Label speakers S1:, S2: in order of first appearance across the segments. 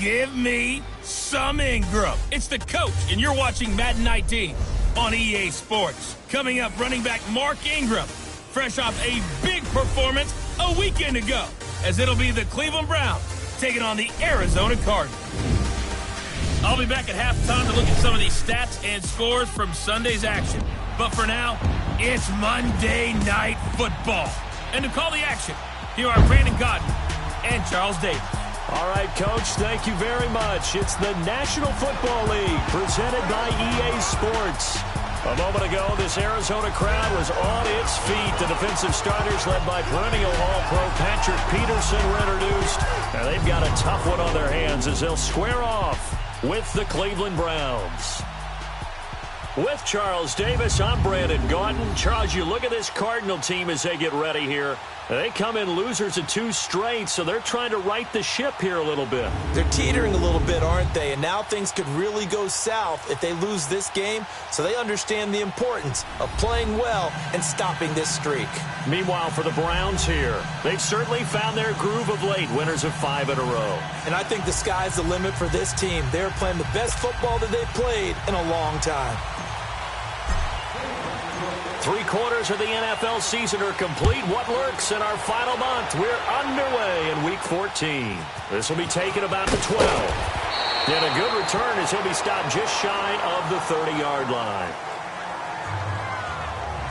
S1: Give me some Ingram. It's the coach, and you're watching Madden 19 on EA Sports. Coming up, running back Mark Ingram, fresh off a big performance a weekend ago, as it'll be the Cleveland Browns taking on the Arizona Cardinals. I'll be back at halftime to look at some of these stats and scores from Sunday's action. But for now, it's Monday Night Football. And to call the action, here are Brandon Godden and Charles Davis.
S2: All right, Coach, thank you very much. It's the National Football League presented by EA Sports. A moment ago, this Arizona crowd was on its feet. The defensive starters, led by perennial All-Pro Patrick Peterson, were introduced. And they've got a tough one on their hands as they'll square off with the Cleveland Browns. With Charles Davis, I'm Brandon Gaudin. Charles, you look at this Cardinal team as they get ready here. They come in losers of 2 straight, so they're trying to right the ship here a little bit.
S3: They're teetering a little bit, aren't they? And now things could really go south if they lose this game, so they understand the importance of playing well and stopping this streak.
S2: Meanwhile, for the Browns here, they've certainly found their groove of late, winners of 5 in a row.
S3: And I think the sky's the limit for this team. They're playing the best football that they've played in a long time.
S2: 3 quarters of the NFL season are complete. What lurks in our final month? We're underway in Week 14. This will be taken about the 12. And a good return as he'll be stopped just shy of the 30-yard line.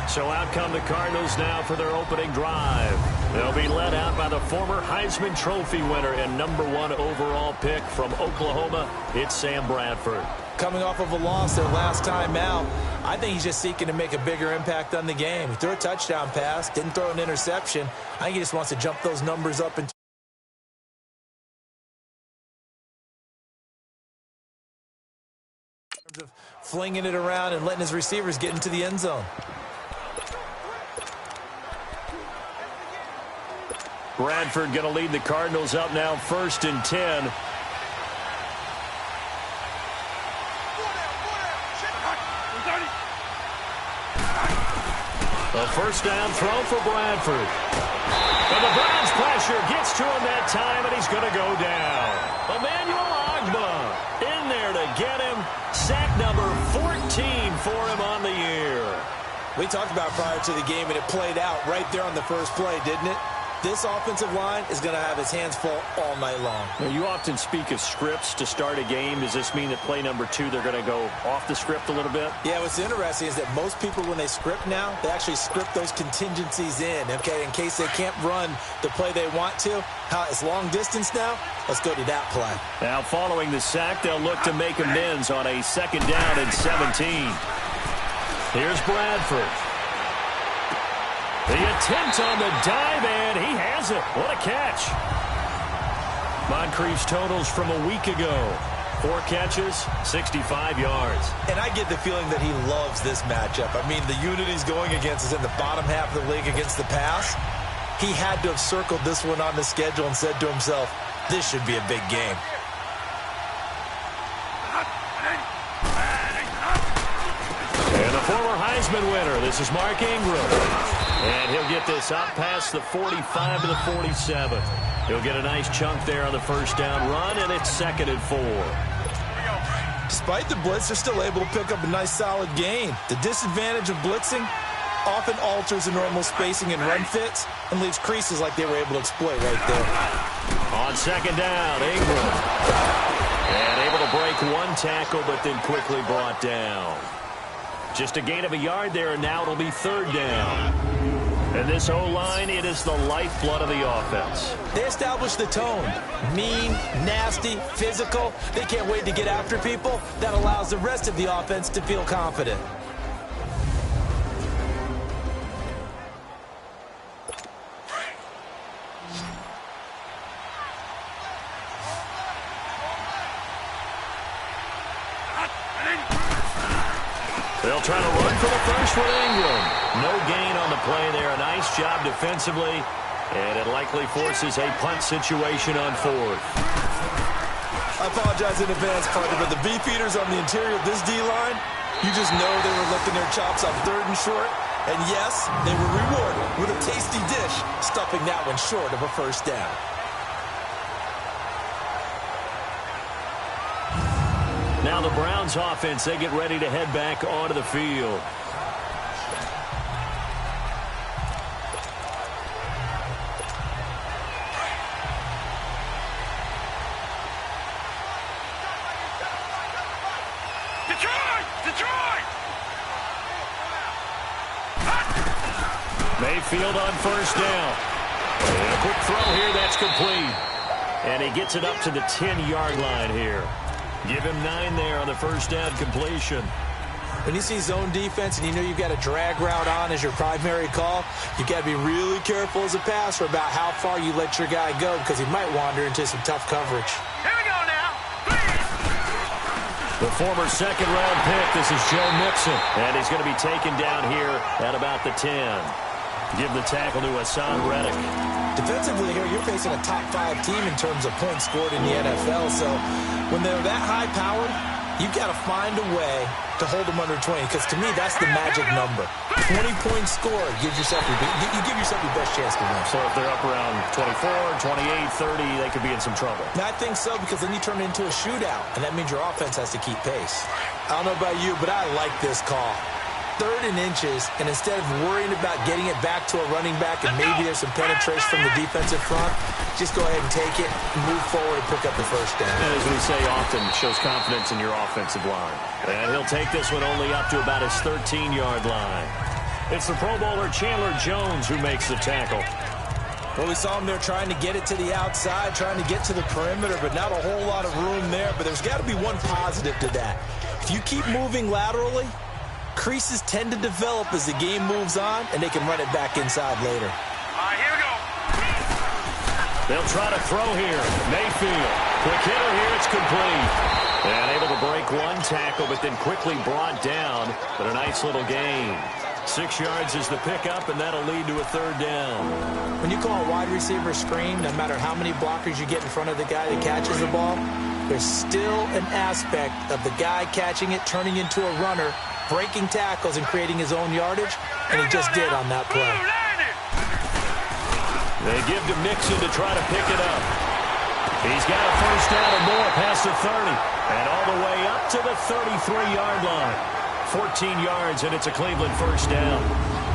S2: So out come the Cardinals now for their opening drive. They'll be led out by the former Heisman Trophy winner and #1 overall pick from Oklahoma. It's Sam Bradford.
S3: Coming off of a loss their last time out, I think he's just seeking to make a bigger impact on the game. He threw a touchdown pass, didn't throw an interception. I think he just wants to jump those numbers up in terms of flinging it around and letting his receivers get into the end zone.
S2: Bradford going to lead the Cardinals up now 1st and 10. A first down throw for Bradford. And the Browns pressure gets to him that time, and he's going to go down. Emmanuel Ogbah in there to get him. Sack number 14 for him on the year.
S3: We talked about prior to the game, and it played out right there on the first play, didn't it? This offensive line is going to have its hands full all night long.
S2: Now, you often speak of scripts to start a game. Does this mean that play number 2, they're going to go off the script a little bit?
S3: Yeah, what's interesting is that most people, when they script now, they actually script those contingencies in, okay, in case they can't run the play they want to. It's long distance now. Let's go to that play.
S2: Now, following the sack, they'll look to make amends on a 2nd down and 17. Here's Bradford. The attempt on the dive, and he has it. What a catch. Moncrief's totals from a week ago. 4 catches, 65 yards.
S3: And I get the feeling that he loves this matchup. I mean, the unit he's going against is in the bottom half of the league against the pass. He had to have circled this one on the schedule and said to himself, this should be a big game.
S2: And the former Heisman winner, this is Mark Ingram. And he'll get this out past the 45 to the 47. He'll get a nice chunk there on the first down run, and it's 2nd and 4.
S3: Despite the blitz, they're still able to pick up a nice solid gain. The disadvantage of blitzing often alters the normal spacing and run fits and leaves creases like they were able to exploit right there.
S2: On 2nd down, Ingram. And able to break 1 tackle, but then quickly brought down. Just a gain of a yard there, and now it'll be 3rd down. And this O-line, it is the lifeblood of the offense.
S3: They establish the tone. Mean, nasty, physical. They can't wait to get after people. That allows the rest of the offense to feel confident.
S2: They'll try to run for the first with Ingram. No gain on the play there. A nice job defensively. And it likely forces a punt situation on 4th.
S3: I apologize in advance, partner, but the beefeaters on the interior of this D-line, you just know they were licking their chops on 3rd and short. And yes, they were rewarded with a tasty dish, stuffing that one short of a first down.
S2: Now the Browns offense, they get ready to head back onto the field. Mayfield on first down. And a quick throw here, that's complete. And he gets it up to the 10-yard line here. Give him 9 there on the first down completion.
S3: When you see zone defense and you know you've got a drag route on as your primary call, you've got to be really careful as a passer about how far you let your guy go because he might wander into some tough coverage.
S4: Here we go now.
S2: The former second-round pick, this is Joe Mixon. And he's going to be taken down here at about the 10. Give the tackle to Hassan Reddick.
S3: Defensively here, you're facing a top-5 team in terms of points scored in the NFL. So when they're that high-powered, you've got to find a way to hold them under 20. Because to me, that's the magic number. 20 points scored gives yourself you give yourself your best chance to win.
S2: So if they're up around 24, 28, 30, they could be in some trouble.
S3: I think so, because then you turn it into a shootout, and that means your offense has to keep pace. I don't know about you, but I like this call. 3rd and inches, and instead of worrying about getting it back to a running back and maybe there's some penetration from the defensive front, just go ahead and take it, move forward, and pick up the first down.
S2: And as we say often, shows confidence in your offensive line. And he'll take this one only up to about his 13-yard line. It's the Pro Bowler Chandler Jones who makes the tackle.
S3: Well, we saw him there trying to get it to the outside, trying to get to the perimeter, but not a whole lot of room there. But there's got to be one positive to that. If you keep moving laterally, creases tend to develop as the game moves on, and they can run it back inside later.
S4: All right, here we go.
S2: They'll try to throw here. Mayfield. Quick hitter here. It's complete. And able to break one tackle, but then quickly brought down. But a nice little gain. 6 yards is the pickup, and that'll lead to a 3rd down.
S3: When you call a wide receiver screen, no matter how many blockers you get in front of the guy that catches the ball, there's still an aspect of the guy catching it, turning into a runner, breaking tackles and creating his own yardage, and he just did on that play.
S2: They give to Mixon to try to pick it up. He's got a first down or more past the 30, and all the way up to the 33-yard line. 14 yards, and it's a Cleveland first down.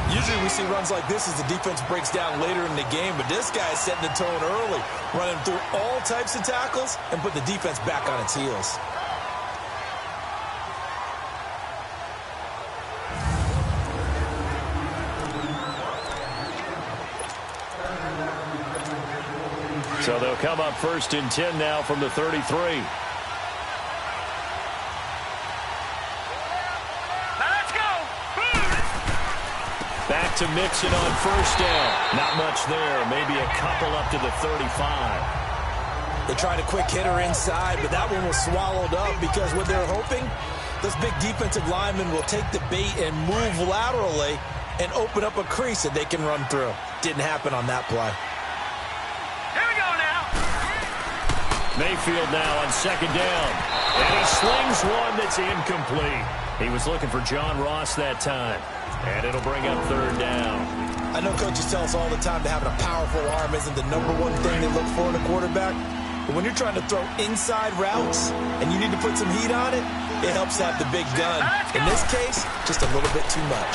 S3: Usually we see runs like this as the defense breaks down later in the game, but this guy is setting the tone early, running through all types of tackles and put the defense back on its heels.
S2: So they'll come up 1st and 10 now from the 33. Back to Mixon on first down. Not much there. Maybe a couple up to the 35.
S3: They tried a quick hitter inside, but that one was swallowed up because what they're hoping, those big defensive linemen will take the bait and move laterally and open up a crease that they can run through. Didn't happen on that play.
S4: Here we go now.
S2: Mayfield now on 2nd down. And he slings one that's incomplete. He was looking for John Ross that time. And it'll bring up 3rd down.
S3: I know coaches tell us all the time that having a powerful arm isn't the #1 thing they look for in a quarterback. But when you're trying to throw inside routes and you need to put some heat on it, it helps to have the big gun. In this case, just a little bit too much.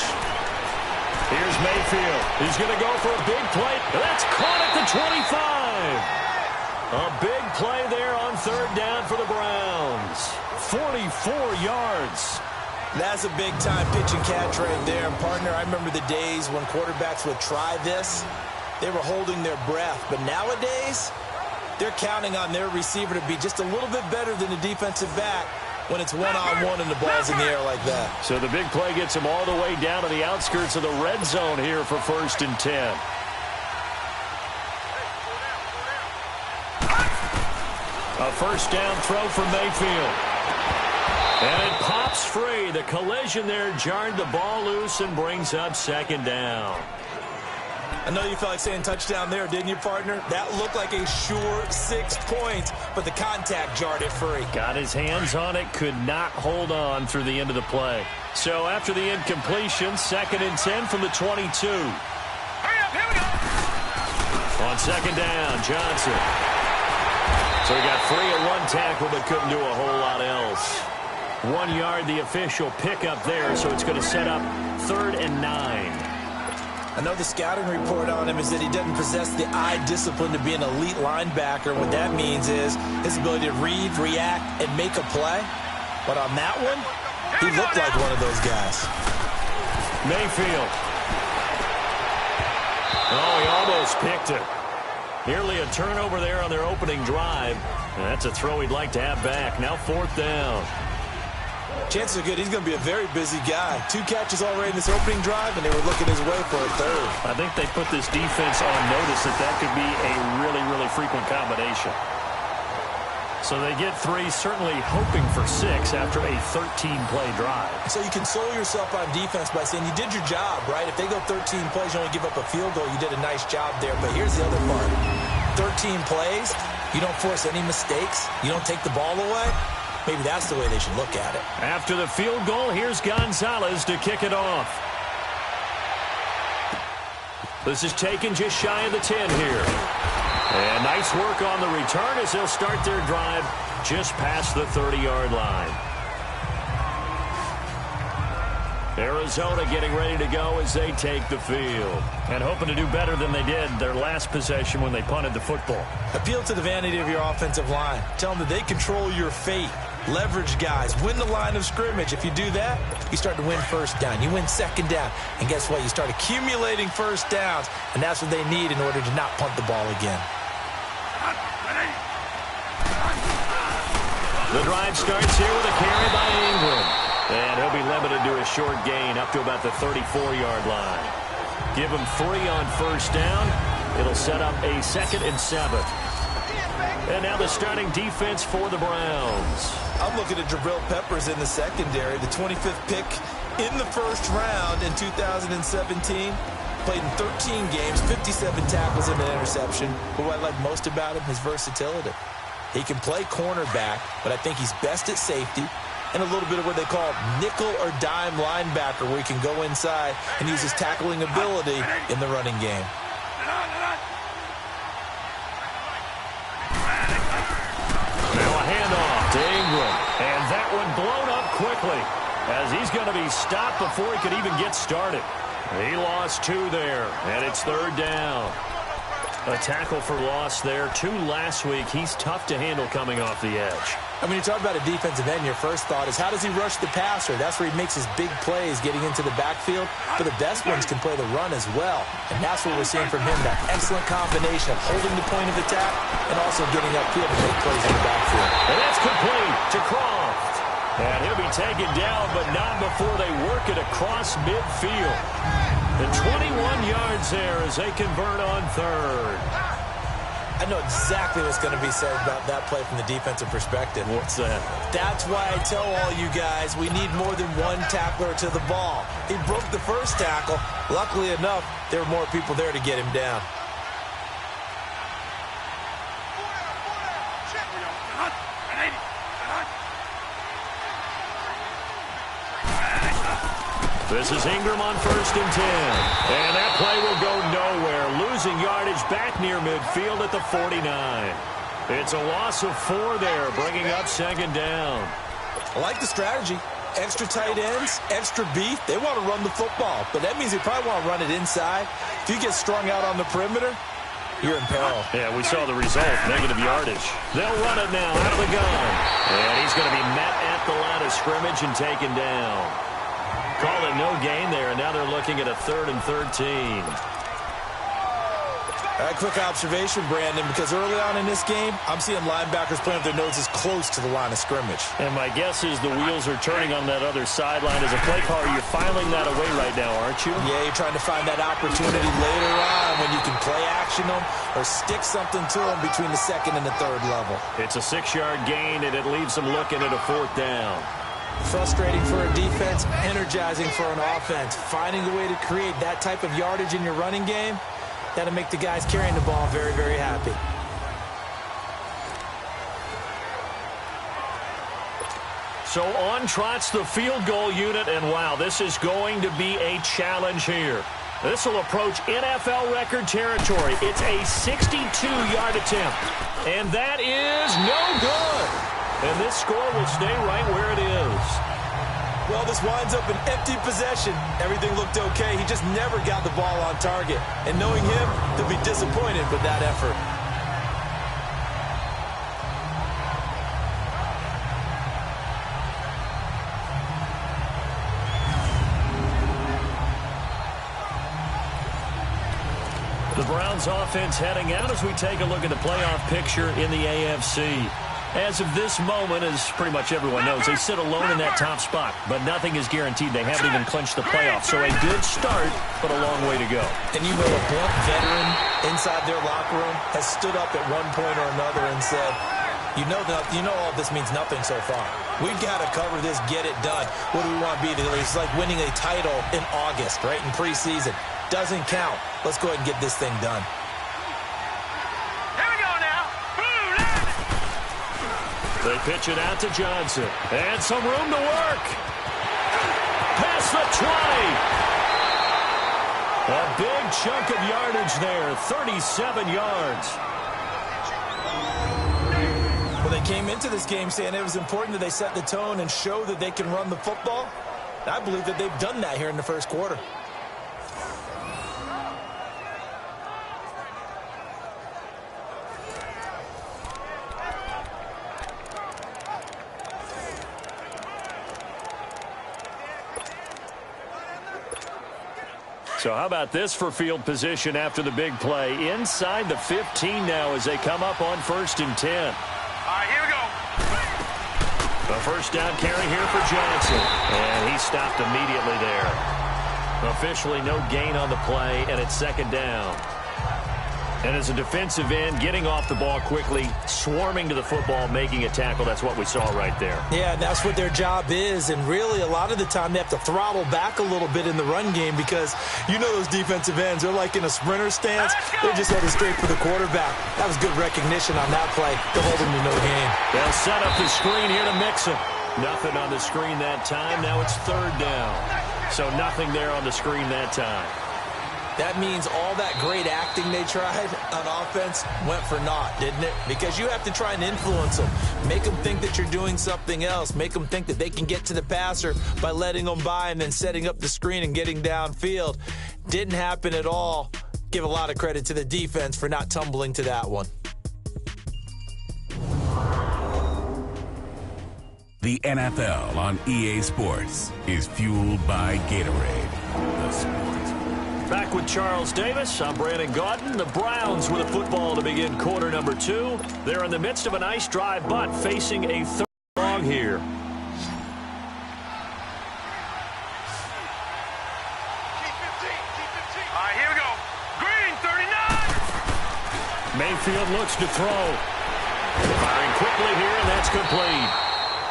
S2: Here's Mayfield. He's going to go for a big play. That's caught at the 25. A big play there on 3rd down for the Browns. 44 yards.
S3: That's a big-time pitch and catch right there. And, partner, I remember the days when quarterbacks would try this. They were holding their breath. But nowadays, they're counting on their receiver to be just a little bit better than the defensive back when it's one-on-one and the ball's in the air like that.
S2: So the big play gets him all the way down to the outskirts of the red zone here for 1st and 10. A first down throw for Mayfield. And it pops free. The collision there jarred the ball loose and brings up 2nd down.
S3: I know you felt like saying touchdown there, didn't you, partner? That looked like a sure 6 points, but the contact jarred it free.
S2: Got his hands on it, could not hold on through the end of the play. So after the incompletion, 2nd and 10 from the 22.
S4: Hurry up, here we go.
S2: On 2nd down, Johnson. So he got free at one tackle, but couldn't do a whole lot else. 1 yard, the official pickup there, so it's going to set up 3rd and 9.
S3: I know the scouting report on him is that he doesn't possess the eye discipline to be an elite linebacker. What that means is his ability to read, react, and make a play. But on that one, he looked like one of those guys.
S2: Mayfield. Oh, he almost picked it. Nearly a turnover there on their opening drive. And that's a throw he'd like to have back. Now 4th down.
S3: Chances are good he's going to be a very busy guy. 2 catches already in this opening drive, and they were looking his way for a 3rd.
S2: I think they put this defense on notice that could be a really, really frequent combination. So they get 3, certainly hoping for 6 after a 13-play drive.
S3: So you console yourself on defense by saying you did your job, right? If they go 13 plays, you only give up a field goal, you did a nice job there. But here's the other part. 13 plays, you don't force any mistakes, you don't take the ball away. Maybe that's the way they should look at it.
S2: After the field goal, here's Gonzalez to kick it off. This is taken just shy of the 10 here. And nice work on the return as they'll start their drive just past the 30-yard line. Arizona getting ready to go as they take the field. And hoping to do better than they did their last possession when they punted the football.
S3: Appeal to the vanity of your offensive line. Tell them that they control your fate. Leverage guys. Win the line of scrimmage. If you do that, you start to win 1st down. You win 2nd down. And guess what? You start accumulating 1st downs. And that's what they need in order to not punt the ball again.
S2: The drive starts here with a carry by Ingram. And he'll be limited to a short gain up to about the 34-yard line. Give him 3 on 1st down. It'll set up a 2nd and 7. And now the starting defense for the Browns.
S3: I'm looking at Jabril Peppers in the secondary. The 25th pick in the 1st round in 2017. Played in 13 games, 57 tackles and an interception. But what I like most about him, his versatility. He can play cornerback, but I think he's best at safety. And a little bit of what they call nickel or dime linebacker, where he can go inside and use his tackling ability in the running game.
S2: Now a handoff to Ingram. And that one blown up quickly as he's going to be stopped before he could even get started. He lost 2 there, and it's 3rd down. A tackle for loss there. 2 last week. He's tough to handle coming off the edge.
S3: And when you talk about a defensive end, your first thought is, how does he rush the passer? That's where he makes his big plays getting into the backfield. But the best ones can play the run as well. And that's what we're seeing from him, that excellent combination of holding the point of attack and also getting upfield to make plays in the backfield.
S2: And that's complete to Croft. And he'll be taken down, but not before they work it across midfield. And 21 yards there as they convert on 3rd.
S3: I know exactly what's going to be said about that play from the defensive perspective.
S2: What's that?
S3: That's why I tell all you guys we need more than one tackler to the ball. He broke the first tackle. Luckily enough, there were more people there to get him down.
S2: This is Ingram on 1st and 10. And that play will go nowhere. Losing yardage back near midfield at the 49. It's a loss of 4 there, bringing up 2nd down.
S3: I like the strategy. Extra tight ends, extra beef. They want to run the football, but that means they probably want to run it inside. If you get strung out on the perimeter, you're in peril.
S2: Yeah, we saw the result, negative yardage. They'll run it now out of the gun. And he's going to be met at the line of scrimmage and taken down. Call it no gain there, and now they're looking at a 3rd and 13.
S3: Quick observation, Brandon, because early on in this game, I'm seeing linebackers playing with their noses close to the line of scrimmage.
S2: And my guess is the wheels are turning on that other sideline. As a play caller, you're filing that away right now, aren't you?
S3: Yeah, you're trying to find that opportunity later on when you can play action them or stick something to them between the 2nd and the 3rd level.
S2: It's a 6-yard gain, and it leaves them looking at a 4th down.
S3: Frustrating for a defense, energizing for an offense. Finding a way to create that type of yardage in your running game, that'll make the guys carrying the ball very, very happy.
S2: So on trots the field goal unit, and wow, this is going to be a challenge here. This will approach NFL record territory. It's a 62-yard attempt, and that is no good. And this score will stay right where it is.
S3: Well, this winds up an empty possession. Everything looked okay. He just never got the ball on target. And knowing him, they'll be disappointed with that effort.
S2: The Browns offense heading out as we take a look at the playoff picture in the AFC. As of this moment, as pretty much everyone knows, they sit alone in that top spot, but nothing is guaranteed. They haven't even clinched the playoffs, so a good start, but a long way to go.
S3: And you know a blunt veteran inside their locker room has stood up at one point or another and said, you know all this means nothing so far. We've got to cover this, get it done. What do we want to be? It's like winning a title in August, right, in preseason. Doesn't count. Let's go ahead and get this thing done.
S4: Here we go now.
S2: They pitch it out to Johnson. And some room to work. Past the 20. A big chunk of yardage there. 37 yards.
S3: Well, they came into this game saying it was important that they set the tone and show that they can run the football. I believe that they've done that here in the first quarter.
S2: So how about this for field position after the big play? Inside the 15 now as they come up on 1st and 10.
S4: All right, here we go.
S2: The first down carry here for Johnson. And he stopped immediately there. Officially no gain on the play, and it's 2nd down. And as a defensive end, getting off the ball quickly, swarming to the football, making a tackle, that's what we saw right there.
S3: Yeah, that's what their job is. And really, a lot of the time, they have to throttle back a little bit in the run game because you know those defensive ends, they're like in a sprinter stance. They're just headed straight for the quarterback. That was good recognition on that play to hold him to no gain.
S2: They'll set up the screen here to Mixon. Nothing on the screen that time. Now it's 3rd down. So nothing there on the screen that time.
S3: That means all that great acting they tried on offense went for naught, didn't it? Because you have to try and influence them. Make them think that you're doing something else. Make them think that they can get to the passer by letting them by and then setting up the screen and getting downfield. Didn't happen at all. Give a lot of credit to the defense for not tumbling to that one.
S5: The NFL on EA Sports is fueled by Gatorade. The sports.
S2: Back with Charles Davis. I'm Brandon Gaudin. The Browns with a football to begin quarter number 2. They're in the midst of a nice drive, but facing a 3rd long here.
S4: All right, here we go. Green, 39.
S2: Mayfield looks to throw. Firing quickly here, and that's complete.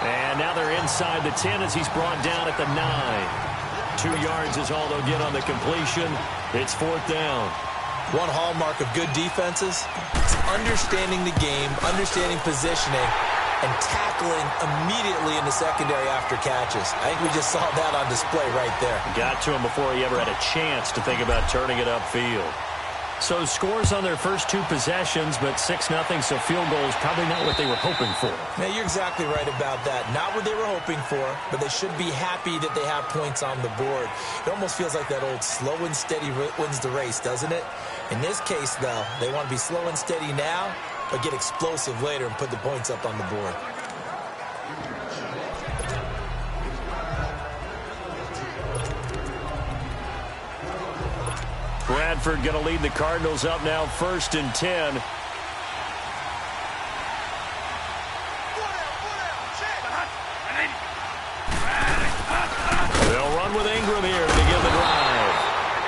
S2: And now they're inside the 10 as he's brought down at the 9. 2 yards is all they'll get on the completion. It's 4th down.
S3: One hallmark of good defenses is understanding the game, understanding positioning, and tackling immediately in the secondary after catches. I think we just saw that on display right there.
S2: Got to him before he ever had a chance to think about turning it upfield. So scores on their first 2 possessions, but 6-0, so field goals probably not what they were hoping for.
S3: Now, you're exactly right about that. Not what they were hoping for, but they should be happy that they have points on the board. It almost feels like that old slow and steady wins the race, doesn't it? In this case, though, they want to be slow and steady now, but get explosive later and put the points up on the board.
S2: Bradford going to lead the Cardinals up now 1st and 10. They'll run with Ingram here to begin the drive.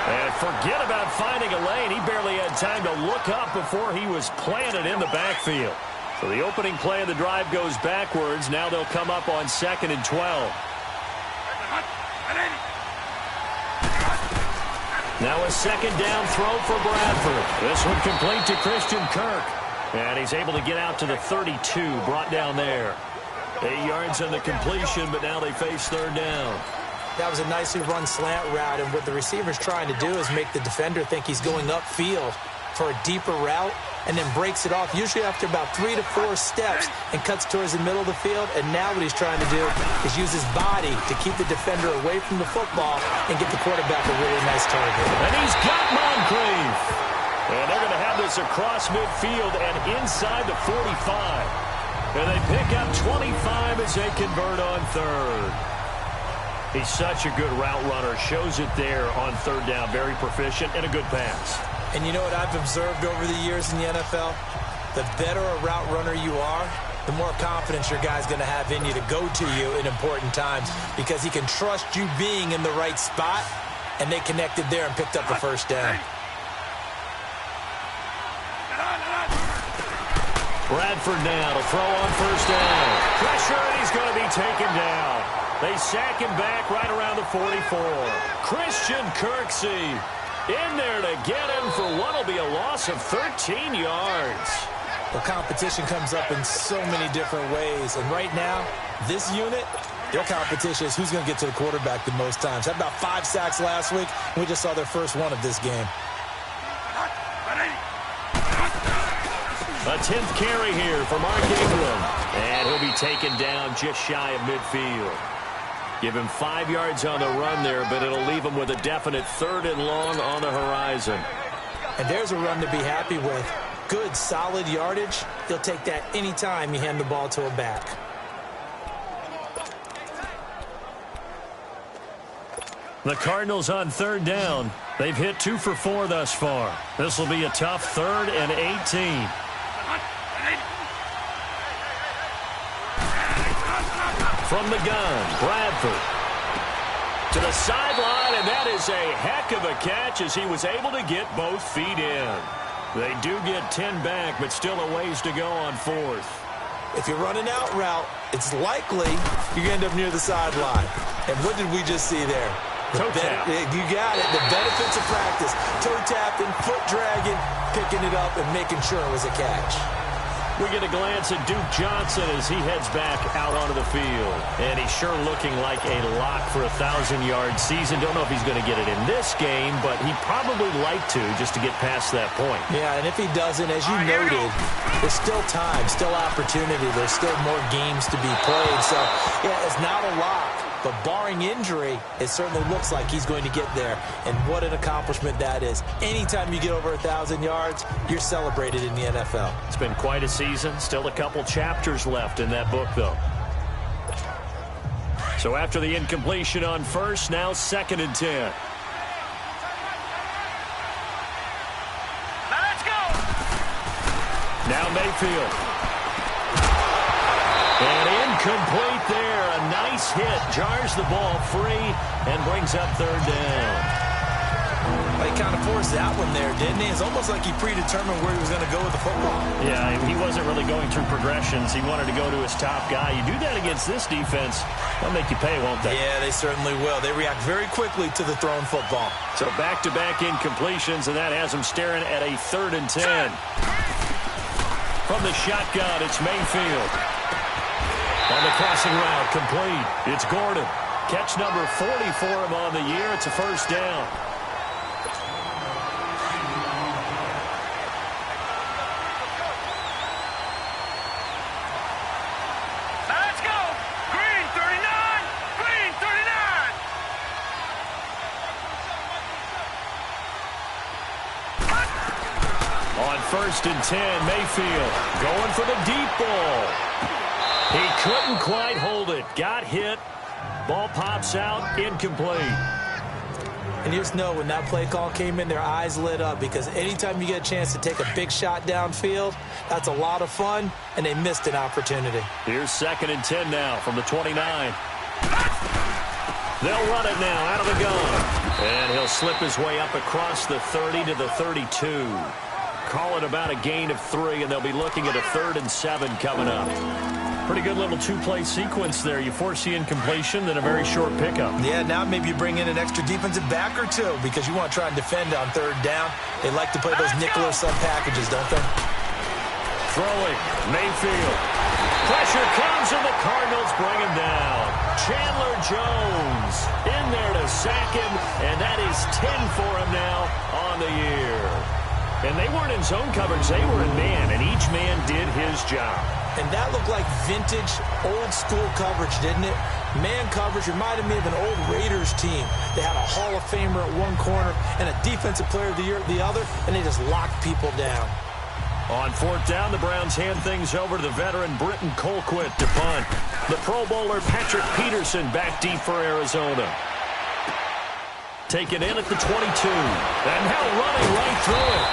S2: And forget about finding a lane. He barely had time to look up before he was planted in the backfield. So the opening play of the drive goes backwards. Now they'll come up on 2nd and 12. Now a 2nd down throw for Bradford. This one complete to Christian Kirk. And he's able to get out to the 32, brought down there. 8 yards on the completion, but now they face 3rd down.
S3: That was a nicely run slant route, and what the receiver's trying to do is make the defender think he's going upfield for a deeper route, and then breaks it off, usually after about 3 to 4 steps, and cuts towards the middle of the field. And now what he's trying to do is use his body to keep the defender away from the football and get the quarterback a really nice target.
S2: And he's got Moncrief. And they're going to have this across midfield and inside the 45. And they pick up 25 as they convert on third. He's such a good route runner. Shows it there on third down. Very proficient and a good pass.
S3: And you know what I've observed over the years in the NFL? The better a route runner you are, the more confidence your guy's going to have in you to go to you in important times, because he can trust you being in the right spot, and they connected there and picked up the first down.
S2: Bradford now to throw on first down. Pressure, and he's going to be taken down. They sack him back right around the 44. Christian Kirksey in there to get him for what will be a loss of 13 yards.
S3: The competition comes up in so many different ways. And right now, this unit, their competition is who's going to get to the quarterback the most times. Had about 5 sacks last week, and we just saw their first one of this game.
S2: A 10th carry here for Mark Ingram. And he'll be taken down just shy of midfield. Give him 5 yards on the run there, but it'll leave him with a definite 3rd and long on the horizon.
S3: And there's a run to be happy with. Good, solid yardage. He'll take that anytime you hand the ball to a back.
S2: The Cardinals on third down. They've hit 2 for 4 thus far. This will be a tough 3rd and 18. From the gun, Bradford to the sideline, and that is a heck of a catch as he was able to get both feet in. They do get 10 back, but still a ways to go on 4th.
S3: If you run an out route, it's likely you end up near the sideline. And what did we just see there?
S2: Toe tap.
S3: You got it. The benefits of practice. Toe tapping, foot dragging, picking it up, and making sure it was a catch.
S2: We get a glance at Duke Johnson as he heads back out onto the field. And he's sure looking like a lock for a 1,000-yard season. Don't know if he's going to get it in this game, but he'd probably like to just to get past that point.
S3: Yeah, and if he doesn't, as you noted, there's still time, still opportunity. There's still more games to be played. So, yeah, it's not a lock. But barring injury, it certainly looks like he's going to get there. And what an accomplishment that is. Anytime you get over 1,000 yards, you're celebrated in the NFL.
S2: It's been quite a season. Still a couple chapters left in that book, though. So after the incompletion on first, now 2nd and 10.
S4: Now let's go.
S2: Now Mayfield. And incomplete there. A nice hit. Jars the ball free and brings up 3rd down.
S3: Well, he kind of forced that one there, didn't he? It's almost like he predetermined where he was going to go with the football.
S2: Yeah, he wasn't really going through progressions. He wanted to go to his top guy. You do that against this defense, they'll make you pay, won't they?
S3: Yeah, they certainly will. They react very quickly to the thrown football.
S2: So back-to-back incompletions, and that has him staring at a 3rd and 10. From the shotgun, it's Mayfield. On the crossing route, complete. It's Gordon. Catch number 40 for him on the year. It's a first down.
S4: Now let's go. Green 39. Green 39.
S2: On 1st and 10, Mayfield going for the deep ball. He couldn't quite hold it. Got hit. Ball pops out. Incomplete.
S3: And you just know when that play call came in, their eyes lit up, because anytime you get a chance to take a big shot downfield, that's a lot of fun, and they missed an opportunity.
S2: Here's 2nd and 10 now from the 29. They'll run it now out of the gun. And he'll slip his way up across the 30 to the 32. Call it about a gain of 3, and they'll be looking at a 3rd and 7 coming up. Pretty good little 2-play sequence there. You force the incompletion, then a very short pickup.
S3: Yeah, now maybe you bring in an extra defensive back or 2 because you want to try and defend on 3rd down. They like to play those nickel or sub packages, don't they?
S2: Throwing, Mayfield. Pressure comes, and the Cardinals bring him down. Chandler Jones in there to sack him, and that is 10 for him now on the year. And they weren't in zone coverage. They were in man, and each man did his job.
S3: And that looked like vintage, old-school coverage, didn't it? Man coverage reminded me of an old Raiders team. They had a Hall of Famer at one corner and a Defensive Player of the Year at the other, and they just locked people down.
S2: On fourth down, the Browns hand things over to the veteran Britton Colquitt to punt. The Pro Bowler Patrick Peterson back deep for Arizona. Taken in at the 22. And now running right through it.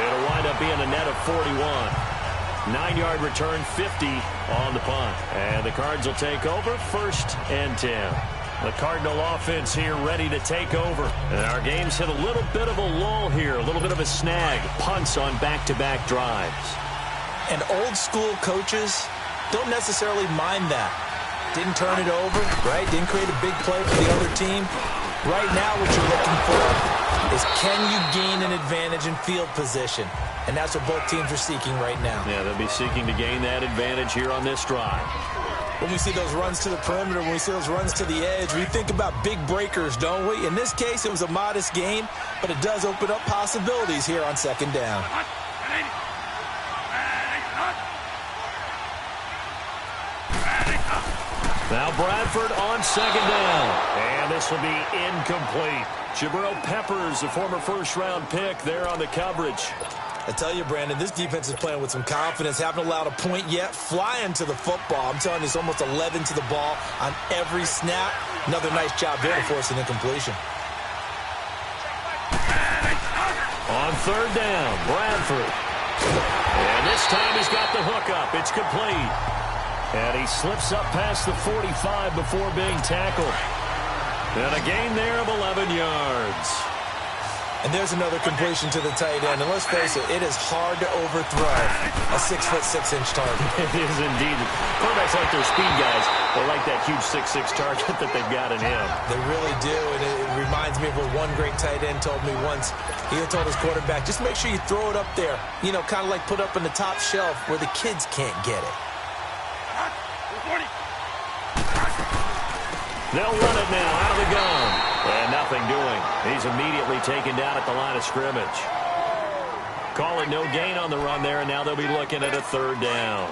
S2: It'll wind up being a net of 41. 9-yard return, 50 on the punt. And the Cards will take over, 1st and 10. The Cardinal offense here ready to take over. And our game's hit a little bit of a lull here, a little bit of a snag. Punts on back-to-back drives.
S3: And old-school coaches don't necessarily mind that. Didn't turn it over, right? Didn't create a big play for the other team. Right now what you're looking for is can you gain an advantage in field position? And that's what both teams are seeking right now.
S2: Yeah, they'll be seeking to gain that advantage here on this drive.
S3: When we see those runs to the perimeter, when we see those runs to the edge, we think about big breakers, don't we? In this case, it was a modest gain, but it does open up possibilities here on 2nd down.
S2: Now Bradford on 2nd down. And this will be incomplete. Jabril Peppers, a former first-round pick, there on the coverage.
S3: I tell you, Brandon, this defense is playing with some confidence. Haven't allowed a point yet. Flying to the football. I'm telling you, it's almost 11 to the ball on every snap. Another nice job there to force an incompletion.
S2: On 3rd down, Bradford. And this time he's got the hook up. It's complete. And he slips up past the 45 before being tackled. And a gain there of 11 yards.
S3: And there's another completion to the tight end. And let's face it, it is hard to overthrow a 6'6" target.
S2: It is indeed. Quarterbacks like their speed guys. They like that huge 6'6" target that they've got in him.
S3: They really do. And it reminds me of what one great tight end told me once. He told his quarterback, just make sure you throw it up there. You know, kind of like put up on the top shelf where the kids can't get it.
S2: They'll run it now out of the gun. And nothing doing. He's immediately taken down at the line of scrimmage. Call it no gain on the run there, and now they'll be looking at a 3rd down.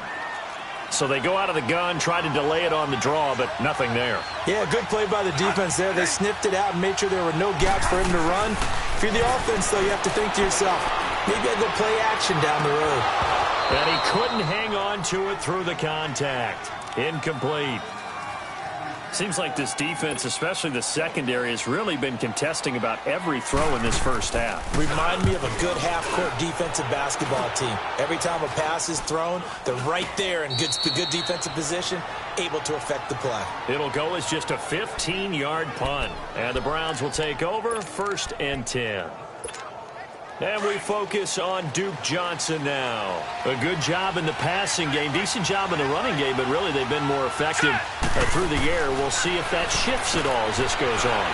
S2: So they go out of the gun, try to delay it on the draw, but nothing there.
S3: Yeah, good play by the defense there. They sniffed it out and made sure there were no gaps for him to run. If you're the offense, though, you have to think to yourself, maybe I go play action down the road.
S2: And he couldn't hang on to it through the contact. Incomplete. Seems like this defense, especially the secondary, has really been contesting about every throw in this first half.
S3: Remind me of a good half-court defensive basketball team. Every time a pass is thrown, they're right there in good defensive position, able to affect the play.
S2: It'll go as just a 15-yard punt. And the Browns will take over, 1st and 10. And we focus on Duke Johnson now. A good job in the passing game. Decent job in the running game, but really they've been more effective through the air. We'll see if that shifts at all as this goes on.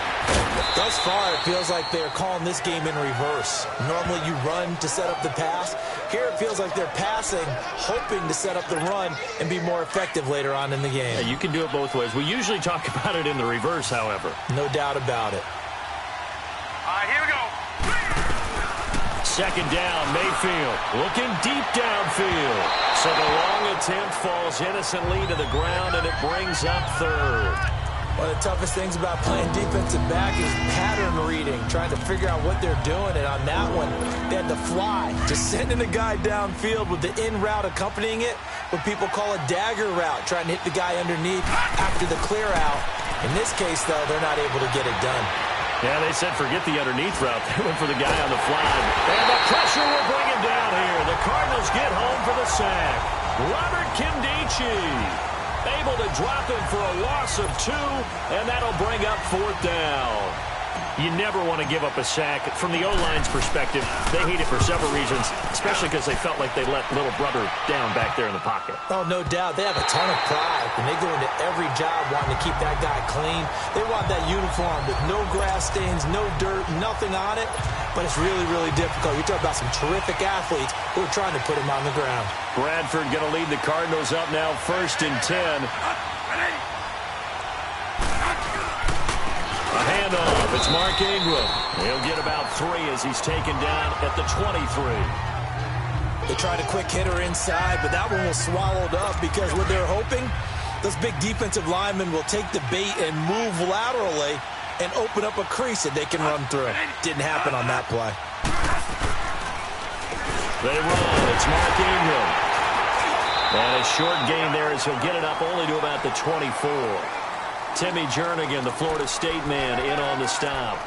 S3: Thus far, it feels like they're calling this game in reverse. Normally you run to set up the pass. Here it feels like they're passing, hoping to set up the run and be more effective later on in the game.
S2: Yeah, you can do it both ways. We usually talk about it in the reverse, however.
S3: No doubt about it.
S4: All right, here we go.
S2: 2nd down, Mayfield looking deep downfield. So the long attempt falls innocently to the ground, and it brings up 3rd.
S3: One of the toughest things about playing defensive back is pattern reading, trying to figure out what they're doing. And on that one, they had to fly, just sending a guy downfield with the in route accompanying it, what people call a dagger route, trying to hit the guy underneath after the clear out. In this case, though, they're not able to get it done.
S2: Yeah, they said forget the underneath route. They went for the guy on the fly. And the pressure will bring him down here. The Cardinals get home for the sack. Robert Kimdichie able to drop him for a loss of 2, and that'll bring up 4th down. You never want to give up a sack. From the O-line's perspective, they hate it for several reasons, especially because they felt like they let little brother down back there in the pocket.
S3: Oh, no doubt. They have a ton of pride, and they go into every job wanting to keep that guy clean. They want that uniform with no grass stains, no dirt, nothing on it, but it's really, really difficult. You're talking about some terrific athletes who are trying to put him on the ground.
S2: Bradford going to lead the Cardinals up now 1st and 10. A handoff. It's Mark Ingram. He'll get about 3 as he's taken down at the 23.
S3: They tried a quick hitter inside, but that one was swallowed up because what they're hoping, those big defensive linemen will take the bait and move laterally and open up a crease that they can run through. Didn't happen on that play.
S2: They run. It's Mark Ingram. And a short gain there as he'll get it up only to about the 24. Timmy Jernigan, the Florida State man, in on the stop.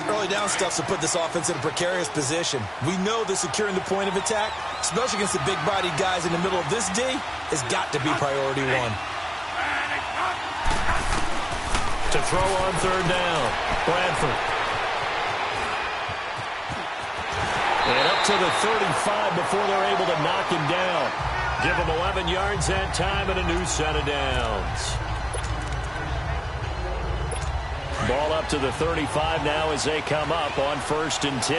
S3: Early down stuff to put this offense in a precarious position. We know that securing the point of attack, especially against the big-bodied guys in the middle of this D, has got to be priority one.
S2: To throw on third down, Bradford. And up to the 35 before they're able to knock him down. Give him 11 yards that time and a new set of downs. Ball up to the 35 now as they come up on 1st and 10.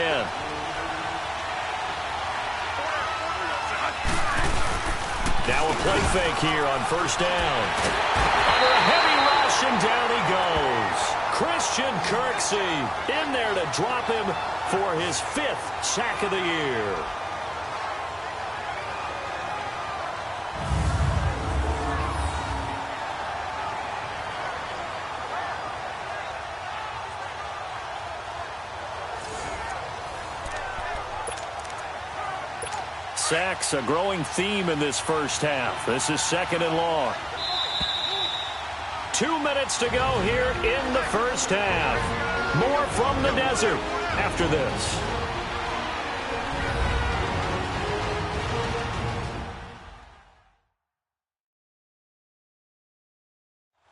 S2: Now a play fake here on 1st down. Under a heavy rush and down he goes. Christian Kirksey in there to drop him for his 5th sack of the year. Sacks, a growing theme in this first half. This is 2nd and long. 2 minutes to go here in the first half. More from the desert after this.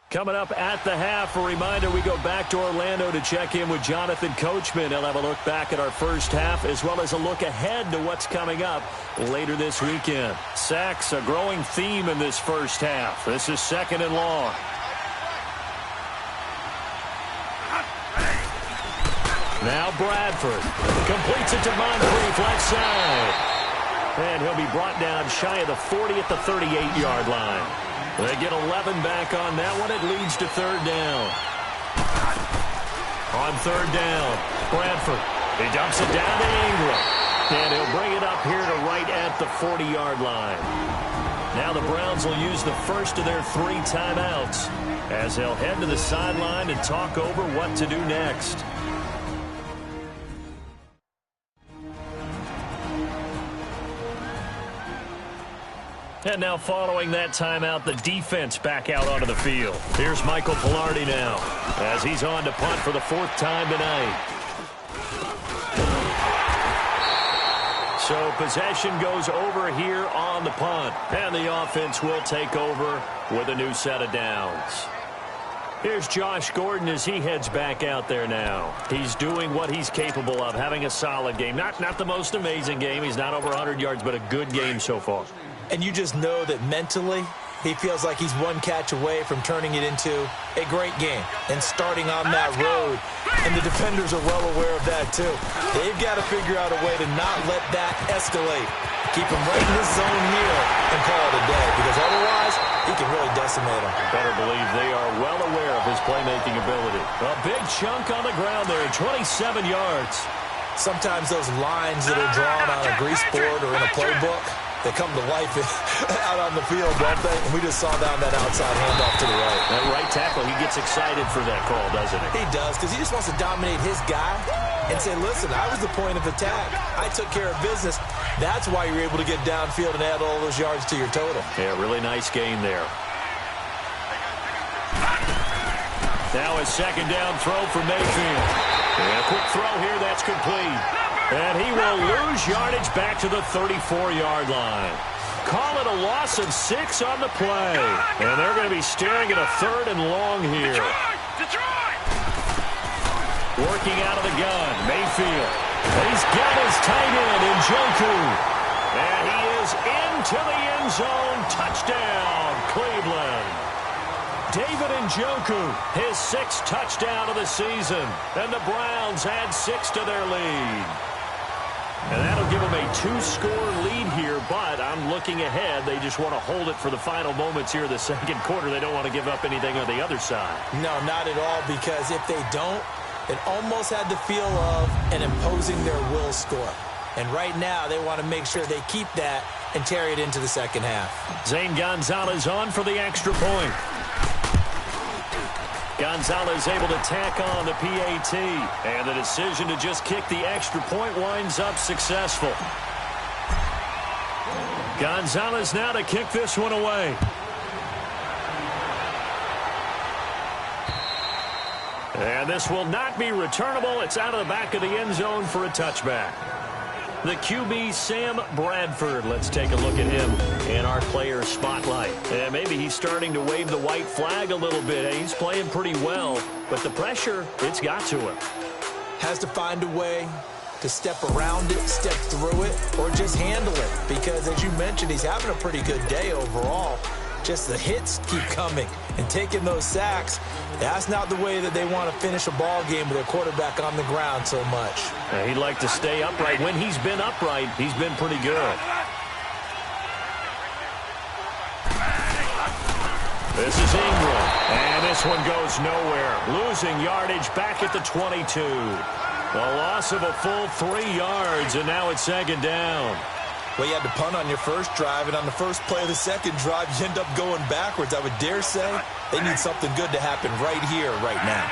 S2: Coming up at the half, a reminder, we go back to Orlando to check in with Jonathan Coachman. He'll have a look back at our first half as well as a look ahead to what's coming up later this weekend. Sacks, a growing theme in this first half. This is 2nd and long. Now Bradford completes it to Moncrief left side. And he'll be brought down shy of the 40 at the 38-yard line. They get 11 back on that one. It leads to 3rd down. On 3rd down, Bradford. He dumps it down to Ingram. And he'll bring it up here to right at the 40-yard line. Now the Browns will use the first of their 3 timeouts as they'll head to the sideline and talk over what to do next. And now following that timeout, the defense back out onto the field. Here's Michael Pilardi now as he's on to punt for the 4th time tonight. So possession goes over here on the punt. And the offense will take over with a new set of downs. Here's Josh Gordon as he heads back out there now. He's doing what he's capable of, having a solid game. Not the most amazing game. He's not over 100 yards, but a good game so far.
S3: And you just know that mentally, he feels like he's one catch away from turning it into a great game and starting on that road. And the defenders are well aware of that, too. They've got to figure out a way to not let that escalate. Keep him right in his zone here and call it a day, because otherwise, he can really decimate him.
S2: Better believe they are well aware of his playmaking ability. A big chunk on the ground there, 27 yards.
S3: Sometimes those lines that are drawn on a grease board or in a playbook, they come to life out on the field, don't they? And we just saw down that outside handoff to the right.
S2: That right tackle, he gets excited for that call, doesn't he?
S3: He does, because he just wants to dominate his guy and say, listen, I was the point of attack. I took care of business. That's why you're able to get downfield and add all those yards to your total.
S2: Yeah, really nice gain there. Now a 2nd down throw for Mayfield. And a quick throw here, that's complete. And he will lose yardage back to the 34-yard line. Call it a loss of 6 on the play. And they're going to be staring at a 3rd and long here. Working out of the gun, Mayfield. He's got his tight end, Njoku. And he is into the end zone. Touchdown, Cleveland. David Njoku, his 6th touchdown of the season. And the Browns add 6 to their lead. And that'll give them a 2-score lead here, but I'm looking ahead. They just want to hold it for the final moments here in the 2nd quarter. They don't want to give up anything on the other side.
S3: No, not at all, because if they don't, It almost had the feel of an imposing their will score. And right now, they want to make sure they keep that and carry it into the second half.
S2: Zane Gonzalez on for the extra point. Gonzalez able to tack on the PAT. And the decision to just kick the extra point winds up successful. Gonzalez now to kick this one away. And this will not be returnable. It's out of the back of the end zone for a touchback. The QB, Sam Bradford. Let's take a look at him in our player spotlight. And maybe he's starting to wave the white flag a little bit. He's playing pretty well, but the pressure, it's got to him.
S3: Has to find a way to step around it, step through it, or just handle it. Because, as you mentioned, he's having a pretty good day overall. Just the hits keep coming and taking those sacks. That's not the way that they want to finish a ball game with their quarterback on the ground so much.
S2: He'd like to stay upright. When he's been upright, he's been pretty good. This is Ingram, and this one goes nowhere. Losing yardage back at the 22. A loss of a full 3 yards, and now it's second down.
S3: Well, you had to punt on your first drive, and on the first play of the second drive, you end up going backwards. I would dare say they need something good to happen right here, right now.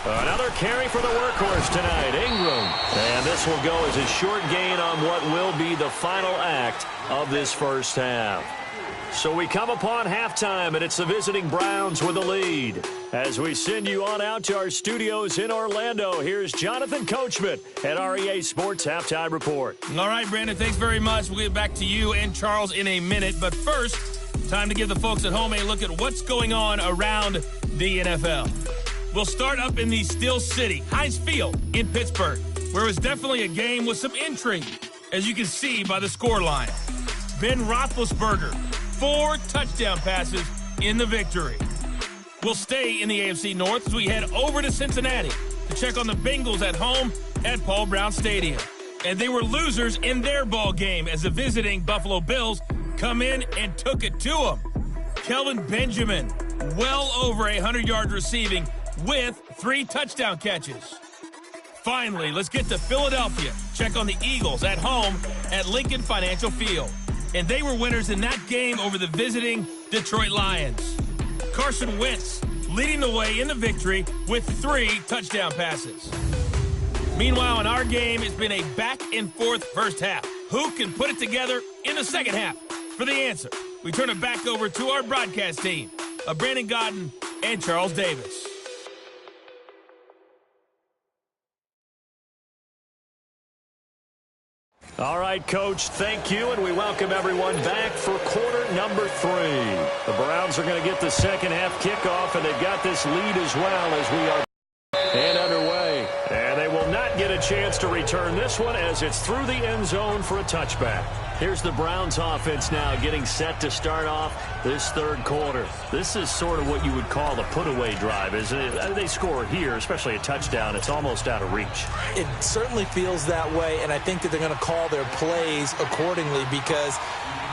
S2: Another carry for the workhorse tonight, Ingram. And this will go as a short gain on what will be the final act of this first half. So we come upon halftime, and it's the visiting Browns with the lead. As we send you on out to our studios in Orlando, here's Jonathan Coachman at our EA Sports Halftime Report.
S1: All right, Brandon, thanks very much. We'll get back to you and Charles in a minute. But first, time to give the folks at home a look at what's going on around the NFL. We'll start up in the Steel City, Heinz Field in Pittsburgh, where it was definitely a game with some intrigue, as you can see by the scoreline. Ben Roethlisberger, 4 touchdown passes in the victory. We'll stay in the AFC North as we head over to Cincinnati to check on the Bengals at home at Paul Brown Stadium. And they were losers in their ball game as the visiting Buffalo Bills come in and took it to them. Kelvin Benjamin, well over 100 yards receiving with 3 touchdown catches. Finally, let's get to Philadelphia. Check on the Eagles at home at Lincoln Financial Field. And they were winners in that game over the visiting Detroit Lions. Carson Wentz leading the way in the victory with 3 touchdown passes. Meanwhile, in our game, it's been a back-and-forth first half. Who can put it together in the second half? For the answer, we turn it back over to our broadcast team of Brandon Godden and Charles Davis.
S2: All right, Coach, thank you, and we welcome everyone back for quarter number 3. The Browns are going to get the second half kickoff, and they've got this lead as well as we are and underway. And they will not get a chance to return this one as it's through the end zone for a touchback. Here's the Browns offense now getting set to start off this third quarter. This is sort of what you would call a put-away drive, isn't it? They score here, especially a touchdown. It's almost out of reach.
S3: It certainly feels that way, and I think that they're going to call their plays accordingly because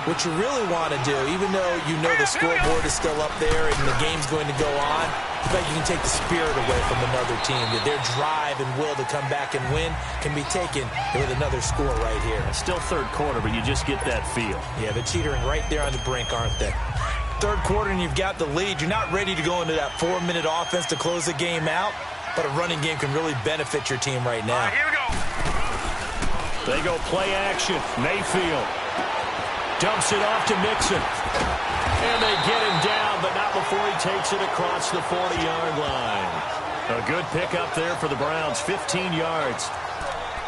S3: what you really want to do, even though you know the scoreboard is still up there and the game's going to go on, I think you can take the spirit away from another team. That their drive and will to come back and win can be taken with another score right here.
S2: It's still third quarter, but you just get that feel.
S3: Yeah, they're teetering right there on the brink, aren't they? Third quarter and you've got the lead. You're not ready to go into that 4-minute offense to close the game out, but a running game can really benefit your team right now.
S4: Here we go.
S2: They go play action. Mayfield dumps it off to Mixon. And they get him down, but not before he takes it across the 40-yard line. A good pickup there for the Browns, 15 yards.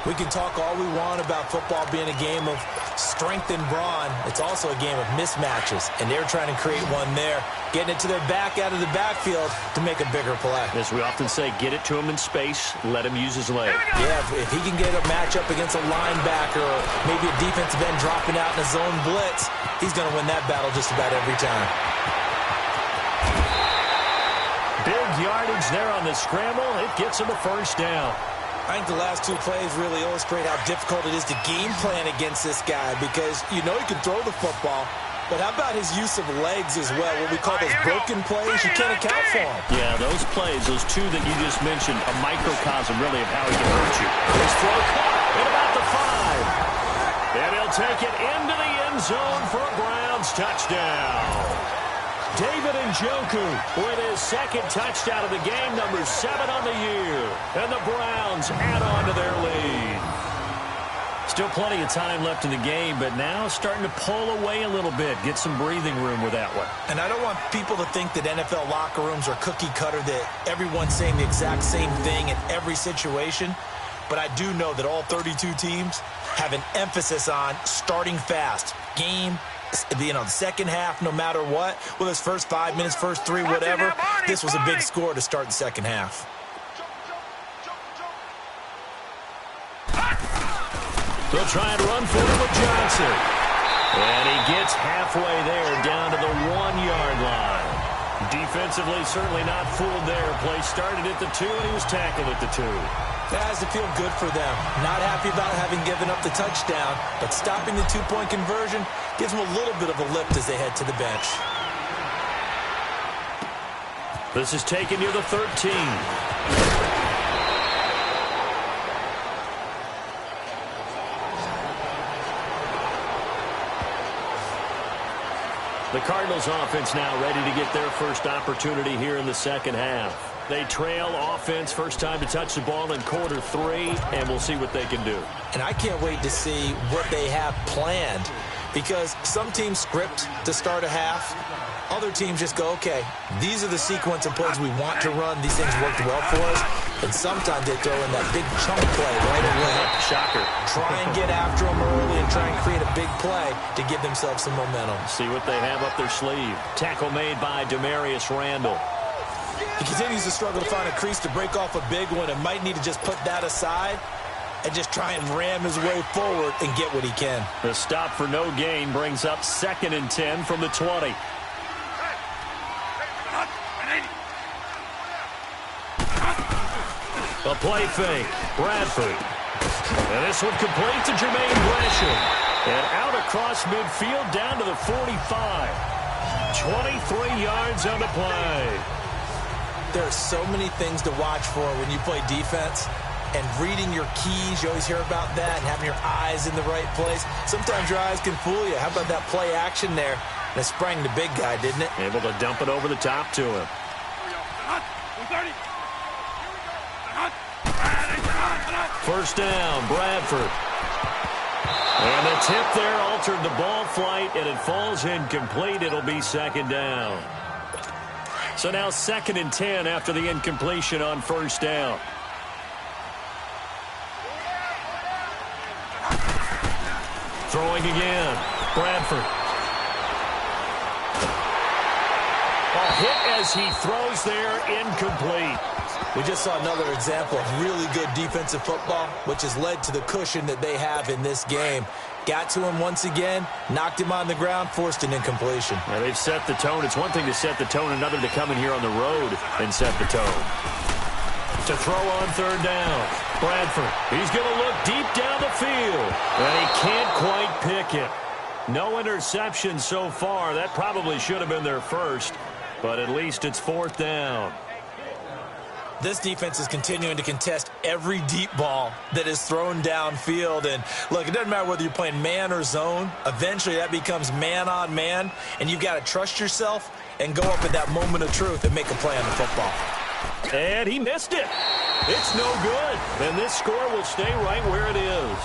S3: We can talk all we want about football being a game of strength and brawn. It's also a game of mismatches, and they're trying to create one there, getting it to their back out of the backfield to make a bigger play.
S2: As we often say, get it to him in space, let him use his leg.
S3: Yeah, if he can get a matchup against a linebacker or maybe a defensive end dropping out in a zone blitz, he's going to win that battle just about every time.
S2: Big yardage there on the scramble. It gets him a first down.
S3: I think the last two plays really illustrate how difficult it is to game plan against this guy because you know he can throw the football, but how about his use of legs as well? What we call those broken plays, you can't account for them.
S2: Yeah, those plays, those two that you just mentioned, a microcosm really of how he can hurt you. His throw caught at about the 5. And he'll take it into the end zone for a Browns touchdown. David Njoku with his second touchdown of the game, number 7 on the year. And the Browns add on to their lead. Still plenty of time left in the game, but now starting to pull away a little bit, get some breathing room with that one.
S3: And I don't want people to think that NFL locker rooms are cookie cutter, that everyone's saying the exact same thing in every situation. But I do know that all 32 teams have an emphasis on starting fast. Game, the second half, no matter what, whether it's first 5 minutes, first 3, whatever, this was a big score to start the second half.
S2: They'll try and run for it with Johnson. And he gets halfway there, down to the 1-yard line. Defensively, certainly not fooled there. Play started at the 2, and he was tackled at the 2.
S3: That has to feel good for them. Not happy about having given up the touchdown, but stopping the 2-point conversion gives them a little bit of a lift as they head to the bench.
S2: This is taken near the 13. The Cardinals offense now ready to get their first opportunity here in the second half. They trail offense, first time to touch the ball in quarter 3, and we'll see what they can do.
S3: And I can't wait to see what they have planned, because some teams script to start a half. Other teams just go, okay, these are the sequence of plays we want to run. These things worked well for us. And sometimes they throw in that big chunk play right away.
S2: Shocker.
S3: Try and get after them early and try and create a big play to give themselves some momentum.
S2: See what they have up their sleeve. Tackle made by Demarius Randall.
S3: He continues to struggle to find a crease to break off a big one and might need to just put that aside and just try and ram his way forward and get what he can.
S2: The stop for no gain brings up 2nd and 10 from the 20. A play fake. Bradford. And this one complete to Jermaine Gresham. And out across midfield down to the 45. 23 yards on the play.
S3: There are so many things to watch for when you play defense. And reading your keys, you always hear about that, and having your eyes in the right place. Sometimes your eyes can fool you. How about that play action there? And it sprang the big guy, didn't it?
S2: Able to dump it over the top to him. First down, Bradford. And the tip there altered the ball flight, and it falls incomplete. It'll be 2nd down. So now 2nd and 10 after the incompletion on first down. Throwing again. Bradford. A hit as he throws there, incomplete.
S3: We just saw another example of really good defensive football, which has led to the cushion that they have in this game. Got to him once again, knocked him on the ground, forced an incompletion.
S2: Now they've set the tone. It's one thing to set the tone, another to come in here on the road and set the tone. To throw on 3rd down. Bradford. He's going to look deep down the field. And he can't quite pick it. No interception so far. That probably should have been their first, but at least it's 4th down.
S3: This defense is continuing to contest every deep ball that is thrown downfield. And, look, it doesn't matter whether you're playing man or zone. Eventually, that becomes man on man, and you've got to trust yourself and go up at that moment of truth and make a play on the football.
S2: And he missed it. It's no good. And this score will stay right where it is.